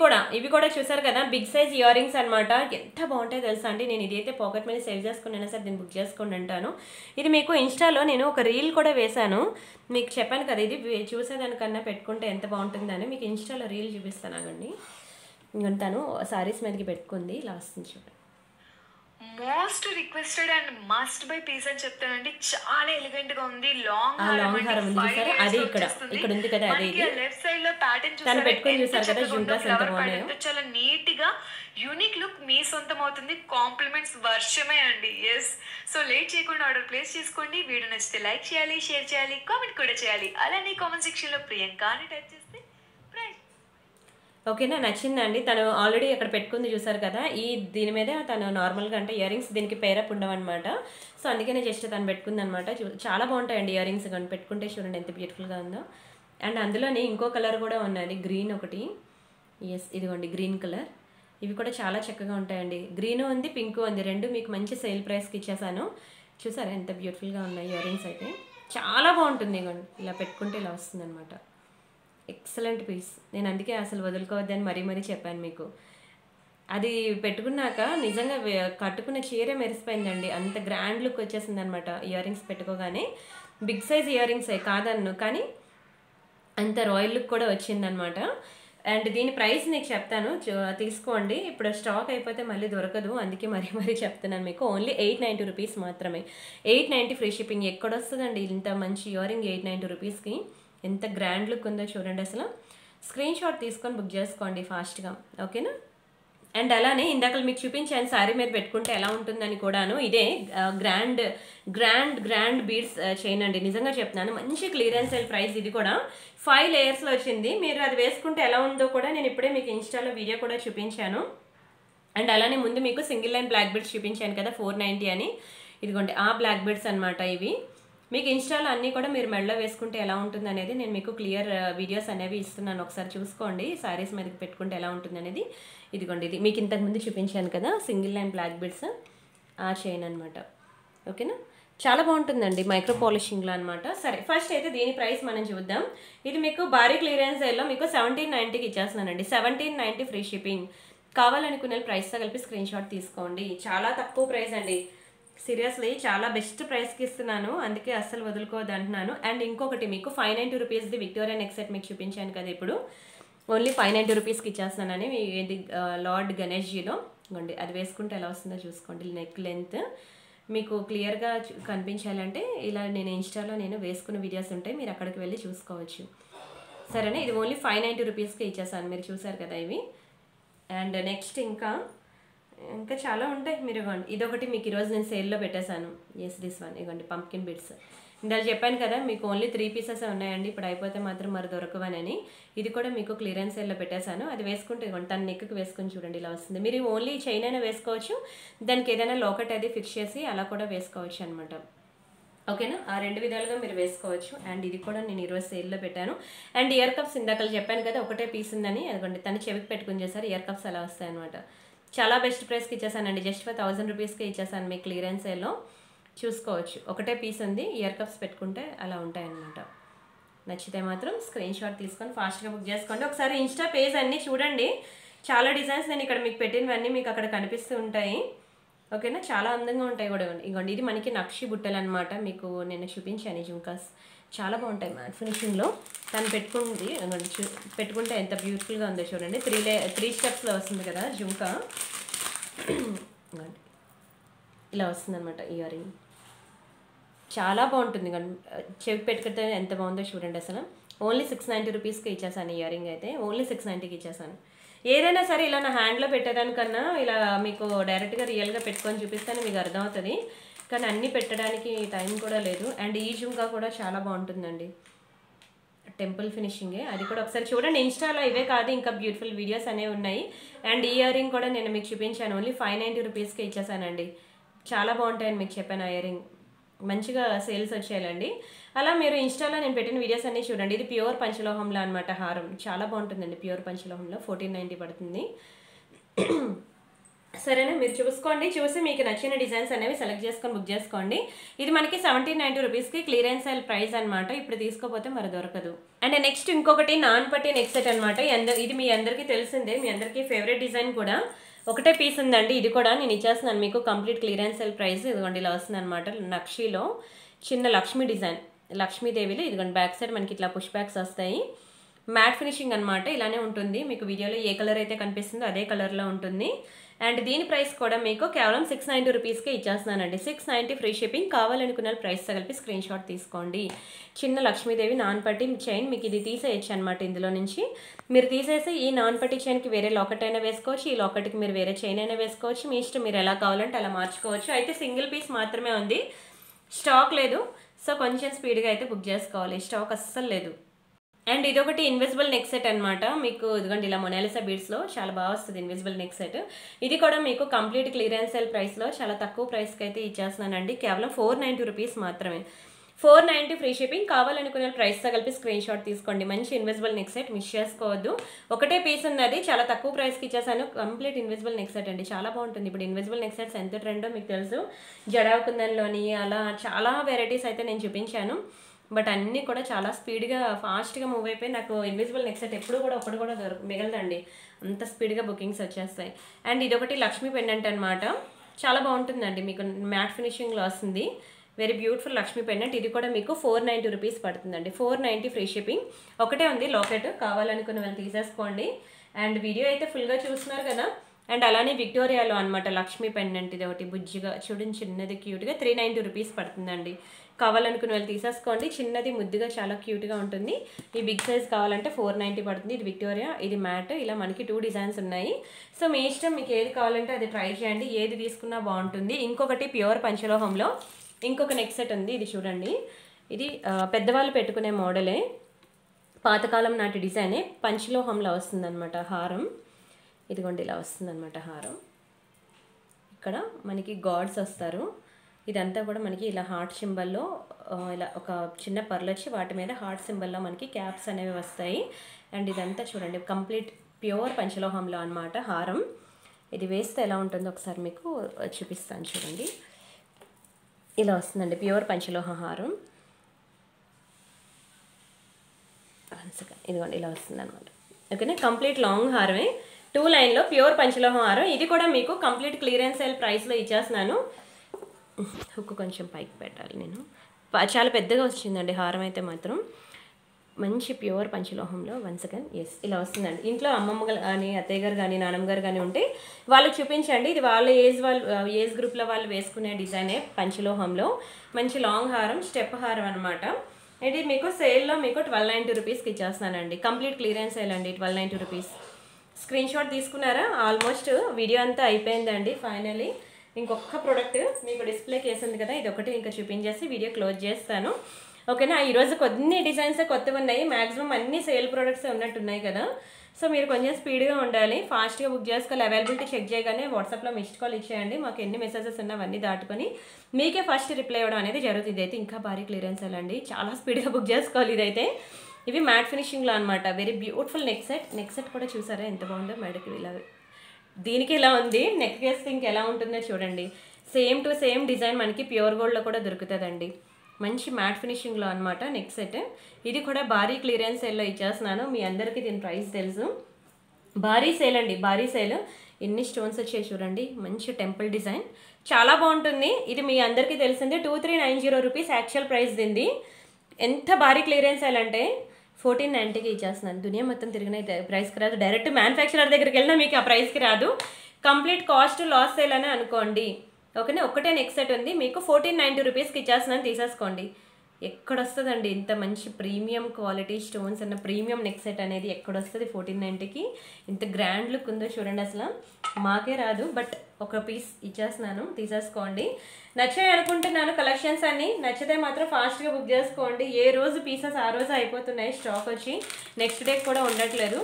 కూడా చూసారు కదా, బిగ్ సైజ్ ఇయర్ రింగ్స్ అనమాట. ఎంత బాగుంటాయో తెలుసా అండి. నేను ఇదైతే పాకెట్ మనీ సేవ్ చేసుకున్నాను సార్, దీన్ని బుక్ చేసుకోండి అంటాను. ఇది మీకు ఇన్స్టాలో నేను ఒక రీల్ కూడా వేశాను. మీకు చెప్పాను కదా, ఇది చూసేదానికన్నా పెట్టుకుంటే ఎంత బాగుంటుందని. మీకు ఇన్స్టాలో రీల్ చూపిస్తాను ఆగండి. తను సారీస్ మీదకి పెట్టుకుంది లాస్ట్ నుంచి. Most requested and must buy piece అని చెప్తానండి. చాలా ఎలిగెంట్ గా ఉంది. లాంగ్ హారం అది ఇక్కడ ఉంది కదా, అదే లెఫ్ట్ సైడ్ లో ప్యాటర్న్ చాలా నీట్ గా యూనిక్ లుక్ మీ సొంతం అవుతుంది. కాంప్లిమెంట్స్ వర్షమే అండి. ఎస్, సో లేట్ చేయకుండా ఆర్డర్ ప్లేస్ చేసుకోండి. వీడియో నచ్చితే లైక్ చేయాలి, షేర్ చేయాలి, కామెంట్ కూడా చేయాలి. అలానే కామెంట్ సెక్షన్ లో ప్రియాంక అని టైప్ చేస్తే ఓకేనా, నచ్చిందండి. తను ఆల్రెడీ అక్కడ పెట్టుకుంది చూసారు కదా. దీని మీద తను నార్మల్గా అంటే ఇయర్ రింగ్స్ దీనికి పేరప్ ఉండవన్నమాట. సో అందుకనే జస్ట్ తను పెట్టుకుంది అనమాట. చాలా బాగుంటాయండి ఇయర్ రింగ్స్ కానీ పెట్టుకుంటే. చూడండి ఎంత బ్యూటిఫుల్గా ఉందో. అండ్ అందులోనే ఇంకో కలర్ కూడా ఉన్నది, గ్రీన్ ఒకటి. ఎస్, ఇదిగోండి గ్రీన్ కలర్. ఇవి కూడా చాలా చక్కగా ఉంటాయండి. గ్రీన్ ఉంది, పింక్ ఉంది, రెండు మీకు మంచి సేల్ ప్రైస్కి ఇచ్చేసాను. చూసారా ఎంత బ్యూటిఫుల్గా ఉన్నాయి ఇయర్ రింగ్స్ అయితే. చాలా బాగుంటుంది. ఇదిగోండి ఇలా పెట్టుకుంటే ఇలా వస్తుంది అనమాట. Excellent piece. నేను అందుకే అసలు వదులుకోవద్దని మరీ చెప్పాను మీకు. అది పెట్టుకున్నాక నిజంగా కట్టుకున్న చీరే మెరిసిపోయిందండి. అంత గ్రాండ్ లుక్ వచ్చేసింది అనమాట ఇయర్ రింగ్స్ పెట్టుకోగానే. బిగ్ సైజ్ ఇయర్ రింగ్సే కాదన్ను, కానీ అంత రాయల్ లుక్ కూడా వచ్చిందనమాట. అండ్ దీని ప్రైస్ నీకు చెప్తాను, తీసుకోండి. ఇప్పుడు స్టాక్ అయిపోతే మళ్ళీ దొరకదు, అందుకే మరీ చెప్తున్నాను మీకు. ఓన్లీ 890 రూపీస్ మాత్రమే. 890 ఫ్రీ షిప్పింగ్. ఎక్కడొస్తుందండి ఇంత మంచి ఇయర్ రింగ్ 890 రూపీస్కి. ఎంత గ్రాండ్ లుక్ ఉందో చూడండి అసలు. స్క్రీన్ షాట్ తీసుకొని బుక్ చేసుకోండి ఫాస్ట్గా, ఓకేనా. అండ్ అలానే ఇందాక మీకు చూపించాను శారీ మీద పెట్టుకుంటే ఎలా ఉంటుందని కూడాను. ఇదే grand grand grand beads chain అండి, నిజంగా చెప్తున్నాను. మంచి క్లియరెన్స్ సేల్ ప్రైస్. ఇది కూడా 5 లేయర్స్లో వచ్చింది. మీరు అది వేసుకుంటే ఎలా ఉందో కూడా నేను ఇప్పుడే మీకు ఇన్స్టాలో వీడియో కూడా చూపించాను. అండ్ అలానే ముందు మీకు సింగిల్ లైన్ బ్లాక్ బీడ్స్ చూపించాను కదా 490 అని, ఇదిగోండి ఆ బ్లాక్ బీడ్స్ అనమాట ఇవి. మీకు ఇన్స్టాలో అన్నీ కూడా మీరు మెడలో వేసుకుంటే ఎలా ఉంటుంది అనేది నేను మీకు క్లియర్ వీడియోస్ అనేవి ఇస్తున్నాను, ఒకసారి చూసుకోండి. శారీస్ మీదకి పెట్టుకుంటే ఎలా ఉంటుంది అనేది. ఇదిగోండి ఇది మీకు ఇంతకుముందు చూపించాను కదా సింగిల్ లైన్ బ్లాక్ బీడ్స్, ఆ చైన్ అనమాట, ఓకేనా. చాలా బాగుంటుందండి మైక్రో పాలిషింగ్లో అనమాట. సరే ఫస్ట్ అయితే దీని ప్రైస్ మనం చూద్దాం. ఇది మీకు భారీ క్లియరెన్స్ సేల్లో మీకు 1790కి ఇచ్చేస్తున్నానండి. 1790 ఫ్రీ షిప్పింగ్. కావాలనుకునే ప్రైస్తో కలిపి స్క్రీన్ షాట్ తీసుకోండి. చాలా తక్కువ ప్రైస్ అండి, సీరియస్లీ చాలా బెస్ట్ ప్రైస్కి ఇస్తున్నాను, అందుకే అస్సలు వదులుకోవద్దు అంటున్నాను. అండ్ ఇంకొకటి మీకు 590 రూపీస్ది విక్టోరియా నెక్ సెట్ మీకు చూపించాను కదా ఇప్పుడు, ఓన్లీ 590 రూపీస్కి ఇచ్చేస్తున్నానని. ఇది లార్డ్ గణేష్జీలో ఇవ్వండి, అది వేసుకుంటే ఎలా వస్తుందో చూసుకోండి. నెక్ లెంత్ మీకు క్లియర్గా కనిపించాలంటే ఇలా నేను ఇన్స్టాలో వేసుకున్న వీడియోస్ ఉంటాయి, మీరు అక్కడికి వెళ్ళి చూసుకోవచ్చు, సరేనా. ఇది ఓన్లీ 590 రూపీస్కి ఇచ్చేసాను, మీరు చూసారు కదా ఇవి. అండ్ నెక్స్ట్ ఇంకా చాలా ఉంటాయి. మీరు ఇవ్వండి, ఇదొకటి మీకు ఈరోజు నేను సేల్లో పెట్టేశాను. ఎస్ దిస్ వన్, ఇవ్వండి పంప్కిన్ బిట్స్. ఇందాక చెప్పాను కదా మీకు ఓన్లీ 3 పీసెస్ ఉన్నాయండి, ఇప్పుడు అయిపోతే మాత్రం మరి దొరకవనని. ఇది కూడా మీకు క్లియరెన్స్ సేల్లో పెట్టేశాను. అది వేసుకుంటే ఇవ్వండి తన నెక్కి వేసుకొని చూడండి ఇలా వస్తుంది. మీరు ఓన్లీ చైన్ అయినా వేసుకోవచ్చు, దానికి ఏదైనా లోకట్ అది ఫిక్స్ చేసి అలా కూడా వేసుకోవచ్చు అనమాట, ఓకేనా. ఆ 2 విధాలుగా మీరు వేసుకోవచ్చు. అండ్ ఇది కూడా నేను ఈరోజు సేల్లో పెట్టాను. అండ్ ఇయర్ కప్స్ ఇందాక చెప్పాను కదా ఒకటే పీస్ ఉందని, అదిగోండి తను చెవికి పెట్టుకుని చేశారు. ఇయర్ కప్స్ అలా వస్తాయి అనమాట. చాలా బెస్ట్ ప్రైస్కి ఇచ్చేసానండి, జస్ట్ ఫర్ 1000 రూపీస్కి ఇచ్చేసాను మీ క్లియరెన్స్ సేల్లో. చూసుకోవచ్చు, ఒకటే పీస్ ఉంది, ఇయర్ కప్స్ పెట్టుకుంటే అలా ఉంటాయన్నమాట. నచ్చితే మాత్రం స్క్రీన్ షాట్ తీసుకొని ఫాస్ట్గా బుక్ చేసుకోండి. ఒకసారి ఇన్స్టా పేజ్ అన్నీ చూడండి, చాలా డిజైన్స్ నేను ఇక్కడ మీకు పెట్టినవన్నీ మీకు అక్కడ కనిపిస్తూ ఉంటాయి, ఓకేనా. చాలా అందంగా ఉంటాయి కూడా. ఇగోండి ఇది మనకి నక్షి బుట్టలు అనమాట, మీకు నేను చూపించాను జుంకాస్, చాలా బాగుంటాయి మ్యాట్ ఫినిషింగ్లో. తను పెట్టుకుంది పెట్టుకుంటే ఎంత బ్యూటిఫుల్గా ఉందో చూడండి. 3 స్టెప్స్లో వస్తుంది కదా జుంకా, ఇలా వస్తుంది అనమాట ఇయర్ రింగ్. చాలా బాగుంటుంది, చెవి పెట్టుకుంటే ఎంత బాగుందో చూడండి అసలు. ఓన్లీ 690 రూపీస్కి ఇచ్చేసాను ఇయర్ రింగ్ అయితే, ఓన్లీ 690కి ఇచ్చేసాను. ఏదైనా సరే ఇలా నా హ్యాండ్లో పెట్టేదానికన్నా ఇలా మీకు డైరెక్ట్గా రియల్గా పెట్టుకొని చూపిస్తేనే మీకు అర్థమవుతుంది, కానీ అన్నీ పెట్టడానికి టైం కూడా లేదు. అండ్ ఈ జుంకా కూడా చాలా బాగుంటుందండి, టెంపుల్ ఫినిషింగే. అది కూడా ఒకసారి చూడండి ఇన్స్టాలో. ఇవే కాదు ఇంకా బ్యూటిఫుల్ వీడియోస్ అనేవి ఉన్నాయి. అండ్ ఇయర్ రింగ్ కూడా నేను మీకు చూపించాను, ఓన్లీ 590 రూపీస్కి ఇచ్చేసానండి. చాలా బాగుంటాయని మీకు చెప్పాను. ఇయర్ రింగ్ మంచిగా సేల్స్ వచ్చేయాలండి. అలా మీరు ఇన్స్టాలో నేను పెట్టిన వీడియోస్ అన్నీ చూడండి. ఇది ప్యూర్ పంచలోహంలో అనమాట హారం, చాలా బాగుంటుందండి. ప్యూర్ పంచలోహంలో 1490 పడుతుంది, సరేనా. మీరు చూసుకోండి, చూసి మీకు నచ్చిన డిజైన్స్ అనేవి సెలెక్ట్ చేసుకొని బుక్ చేసుకోండి. ఇది మనకి 1790 రూపీస్కి క్లియరెన్స్ సేల్ ప్రైస్ అనమాట, ఇప్పుడు తీసుకోపోతే మరి దొరకదు. అండ్ నెక్స్ట్ ఇంకొకటి నాన్ పట్టి నెక్ సెట్ అనమాట. ఇది మీ అందరికీ తెలిసిందే, మీ అందరికీ ఫేవరెట్ డిజైన్ కూడా. ఒకటే పీస్ ఉందండి, ఇది కూడా నేను ఇచ్చేస్తున్నాను మీకు కంప్లీట్ క్లియరెన్స్ సేల్ ప్రైస్. ఇదిగోండి ఇలా వస్తుంది అనమాట, నక్షిలో చిన్న లక్ష్మీ డిజైన్, లక్ష్మీదేవిలో. ఇదిగోండి బ్యాక్ సైడ్ మనకి ఇట్లా పుష్ బ్యాక్స్ వస్తాయి, మ్యాట్ ఫినిషింగ్ అనమాట. ఇలానే ఉంటుంది, మీకు వీడియోలో ఏ కలర్ అయితే కనిపిస్తుందో అదే కలర్లో ఉంటుంది. అండ్ దీని ప్రైస్ కూడా మీకు కేవలం 690 రూపీస్కే ఇచ్చేస్తున్నానండి. 690 ఫ్రీ షిప్పింగ్. కావాలనుకున్న ప్రైస్తో కలిపి స్క్రీన్ షాట్ తీసుకోండి. చిన్న లక్ష్మీదేవి నాన్ పట్టి చైన్, మీకు ఇది తీసేయచ్చు అనమాట. ఇందులో నుంచి మీరు తీసేసి ఈ నాన్ పట్టి చైన్కి వేరే లాకెట్ అయినా వేసుకోవచ్చు, ఈ లాకెట్కి మీరు వేరే చైన్ అయినా వేసుకోవచ్చు, మీ ఇష్టం, మీరు ఎలా కావాలంటే అలా మార్చుకోవచ్చు. అయితే సింగిల్ పీస్ మాత్రమే ఉంది, స్టాక్ లేదు, సో కొంచెం స్పీడ్గా అయితే బుక్ చేసుకోవాలి, స్టాక్ అస్సలు లేదు. అండ్ ఇదొకటి ఇన్విజిబుల్ నెక్ సెట్ అనమాట, మీకు ఇదిగోండి ఇలా మొనాలిసా బీడ్స్లో చాలా బాగా వస్తుంది ఇన్విజిబుల్ నెక్ సెట్. ఇది కూడా మీకు కంప్లీట్ క్లియరెన్స్ సేల్ ప్రైస్లో చాలా తక్కువ ప్రైస్కి అయితే ఇచ్చేస్తున్నానండి, కేవలం 490 రూపీస్ మాత్రమే. 490 ఫ్రీ షిప్పింగ్. కావాలనుకునే ప్రైస్తో కలిపి స్క్రీన్ షాట్ తీసుకోండి. మంచి ఇన్విజిబుల్ నెక్ సెట్, మిస్ చేసుకోవద్దు. ఒకటే పీస్ ఉంది, అది చాలా తక్కువ ప్రైస్కి ఇచ్చేసాను. కంప్లీట్ ఇన్విజిబుల్ నెక్ సెట్ అండి, చాలా బాగుంటుంది. ఇప్పుడు ఇన్విజిబుల్ నెక్ సెట్స్ ఎంత ట్రెండో మీకు తెలుసు, జడాకుందంలోని అలా చాలా వెరైటీస్ అయితే నేను చూపించాను. బట్ అన్నీ కూడా చాలా స్పీడ్గా ఫాస్ట్గా మూవ్ అయిపోయి నాకు ఇన్విజిబుల్ నెక్ సెట్ ఎప్పుడు కూడా ఒకటి కూడా మిగలదండి, అంత స్పీడ్గా బుకింగ్స్ వచ్చేస్తాయి. అండ్ ఇదొకటి లక్ష్మీ పెండెంట్ అనమాట, చాలా బాగుంటుందండి, మీకు మ్యాట్ ఫినిషింగ్లో వస్తుంది. Very beautiful Lakshmi pendant. ఇది కూడా మీకు 490 రూపీస్ పడుతుందండి, 490 ఫ్రీ షిప్పింగ్. ఒకటే ఉంది లాకెట్, కావాలనుకున్న వాళ్ళు తీసేసుకోండి. అండ్ వీడియో అయితే ఫుల్గా చూస్తున్నారు కదా. అండ్ అలానే విక్టోరియాలో అనమాట లక్ష్మీ పెండెంట్, ఇది ఒకటి బుజ్జిగా చూడండి, చిన్నది క్యూట్గా 390 రూపీస్ పడుతుందండి. కావాలనుకునే వాళ్ళు తీసేసుకోండి. చిన్నది ముద్దుగా చాలా క్యూట్గా ఉంటుంది. ఈ బిగ్ సైజ్ కావాలంటే 490 పడుతుంది. ఇది విక్టోరియా, ఇది మ్యాట్. ఇలా మనకి 2 డిజైన్స్ ఉన్నాయి. సో మీ ఇష్టం, మీకు ఏది కావాలంటే అది ట్రై చేయండి. ఏది తీసుకున్నా బాగుంటుంది. ఇంకొకటి ప్యూర్ పంచలోహంలో ఇంకొక నెక్ సెట్ ఉంది. ఇది చూడండి, ఇది పెద్దవాళ్ళు పెట్టుకునే మోడలే, పాతకాలం నాటి డిజైనే, పంచలోహంలో వస్తుందన్నమాట హారం. ఇదిగోండి ఇలా వస్తుందన్నమాట హారం. ఇక్కడ మనకి గాడ్స్ వస్తారు. ఇదంతా కూడా మనకి ఇలా హార్ట్ సింబల్లో ఇలా ఒక చిన్న పర్లు వచ్చి వాటి మీద హార్ట్ సింబల్లో మనకి క్యాప్స్ అనేవి వస్తాయి. అండ్ ఇదంతా చూడండి కంప్లీట్ ప్యూర్ పంచలోహంలో అన్నమాట హారం. ఇది వేస్తే ఎలా ఉంటుందో ఒకసారి మీకు చూపిస్తాను చూడండి. ఇలా వస్తుందండి ప్యూర్ పంచలోహ హారం. ఇదిగోండి ఇలా వస్తుంది అనమాట. ఓకేనా, కంప్లీట్ లాంగ్ హారమే, 2 లైన్లో ప్యూర్ పంచలోహం హారం. ఇది కూడా మీకు కంప్లీట్ క్లియరెన్స్ సేల్ ప్రైస్లో ఇచ్చేస్తున్నాను. హుక్కు కొంచెం పైకి పెట్టాలి నేను. చాలా పెద్దగా వచ్చిందండి హారం అయితే మాత్రం. మంచి ప్యూర్ పంచలోహంలో వన్స్ అగైన్ ఇలా వస్తుందండి. ఇంట్లో అమ్మమ్మ కానీ అత్తయ్య గారు కానీ నాన్నమ్మ గారు కానీ ఉంటే వాళ్ళకి చూపించండి. ఇది వాళ్ళ ఏజ్ గ్రూప్లో వాళ్ళు వేసుకునే డిజైనే పంచలోహంలో. మంచి లాంగ్ హారం, స్టెప్ హారం అనమాట. ఇది మీకు సేల్లో మీకు 1290 రూపీస్కి ఇచ్చేస్తున్నానండి. కంప్లీట్ క్లియరెన్స్ సేల్ అండి, 1290 రూపీస్. స్క్రీన్ షాట్ తీసుకున్నారా? ఆల్మోస్ట్ వీడియో అంతా అయిపోయిందండి. ఫైనలీ ఇంకొక ప్రోడక్ట్ మీకు డిస్ప్లేకి వేసింది కదా, ఇది ఒకటి ఇంకా చూపించేసి వీడియో క్లోజ్ చేస్తాను. ఓకేనా, ఈరోజు కొన్ని డిజైన్స్ కొత్తగా ఉన్నాయి. మ్యాక్సిమం అన్ని సేల్ ప్రోడక్ట్స్ ఉన్నట్టున్నాయి కదా. సో మీరు కొంచెం స్పీడ్గా ఉండాలి, ఫాస్ట్గా బుక్ చేసుకోవాలి. అవైలబిలిటీ చెక్ చేయగానే వాట్సాప్లో మిస్డ్ కాల్ ఇచ్చేయండి. మాకు ఎన్ని మెసేజెస్ ఉన్నా అవన్నీ దాటుకొని మీకే ఫస్ట్ రిప్లై ఇవ్వడం అనేది జరుగుతుంది. ఇదైతే ఇంకా భారీ క్లియరెన్స్ అండి, చాలా స్పీడ్గా బుక్ చేసుకోవాలి. ఇదైతే ఇవి మ్యాట్ ఫినిషింగ్లో అనమాట. వెరీ బ్యూటిఫుల్ నెక్ సెట్ కూడా చూసారా ఎంత బాగుందో. మెడకి ఇలా దీనికి ఇలా ఉంది, నెక్ వేస్తే ఇంకెలా ఉంటుందో చూడండి. సేమ్ టు సేమ్ డిజైన్ మనకి ప్యూర్ గోల్డ్లో కూడా దొరుకుతుందండి. మంచి మ్యాట్ ఫినిషింగ్లో అనమాట నెక్ సెట్. ఇది కూడా భారీ క్లియరెన్స్ సేల్లో ఇచ్చేస్తున్నాను. మీ అందరికీ దీని ప్రైస్ తెలుసు. భారీ సేల్ అండి, భారీ సేల్. ఎన్ని స్టోన్స్ వచ్చాయి చూడండి. మంచి టెంపుల్ డిజైన్, చాలా బాగుంటుంది. ఇది మీ అందరికీ తెలిసిందే. 2390 రూపీస్ యాక్చువల్ ప్రైస్ దీనిది. ఎంత భారీ క్లియరెన్స్ సేల్ అంటే 1490కి ఇచ్చేస్తున్నాను. దునియా మొత్తం తిరిగిన ప్రైస్కి రాదు. డైరెక్ట్ మ్యానుఫ్యాక్చరర్ దగ్గరికి వెళ్ళినా మీకు ఆ ప్రైస్కి రాదు. కంప్లీట్ కాస్ట్ లాస్ సేల్ అనే అనుకోండి. ఓకేనా, ఒకటే నెక్ సెట్ ఉంది, మీకు 1490 రూపీస్కి ఇచ్చేస్తున్నాను, తీసేసుకోండి. ఎక్కడొస్తుందండి ఇంత మంచి ప్రీమియం క్వాలిటీ స్టోన్స్ అన్న ప్రీమియం నెక్ సెట్ అనేది ఎక్కడొస్తుంది 1490కి? ఇంత గ్రాండ్ లుక్ ఉందో చూడండి, అసలు మాకే రాదు. బట్ ఒక పీస్ ఇచ్చేస్తున్నాను, తీసేసుకోండి. నచ్చాయి అనుకుంటున్నాను కలెక్షన్స్ అన్ని. నచ్చితే మాత్రం ఫాస్ట్గా బుక్ చేసుకోండి. ఏ రోజు పీసెస్ ఆ రోజు అయిపోతున్నాయి, స్టాక్ వచ్చి నెక్స్ట్ డే కూడా ఉండట్లేదు.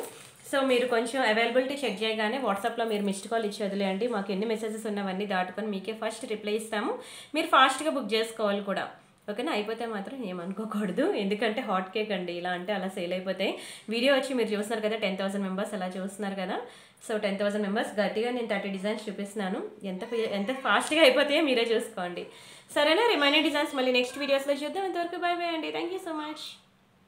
సో మీరు కొంచెం అవైలబిలిటీ చెక్ చేయగానే వాట్సాప్లో మీరు మిస్డ్ కాల్ ఇచ్చి వదిలేయండి. మాకు ఎన్ని మెసేజెస్ ఉన్నవన్నీ దాటుకొని మీకే ఫస్ట్ రిప్లై ఇస్తాము. మీరు ఫాస్ట్గా బుక్ చేసుకోవాలి కూడా. ఓకేనా, అయిపోతే మాత్రం ఏమనుకోకూడదు, ఎందుకంటే హాట్ కేక్ అండి. ఇలా అంటే అలా సేల్ అయిపోతాయి. వీడియో వచ్చి మీరు చూస్తున్నారు కదా, 10,000 మెంబర్స్ అలా చూస్తున్నారు కదా. సో 10,000 మెంబర్స్ గట్టిగా నేను 30 డిజైన్స్ చూపిస్తున్నాను. ఎంత ఫాస్ట్గా అయిపోతాయో మీరే చూసుకోండి. సరేనా, రిమైనింగ్ డిజైన్స్ మళ్ళీ నెక్స్ట్ వీడియోస్లో చూద్దాం. అంతవరకు బై బై అండి. Thank you so much.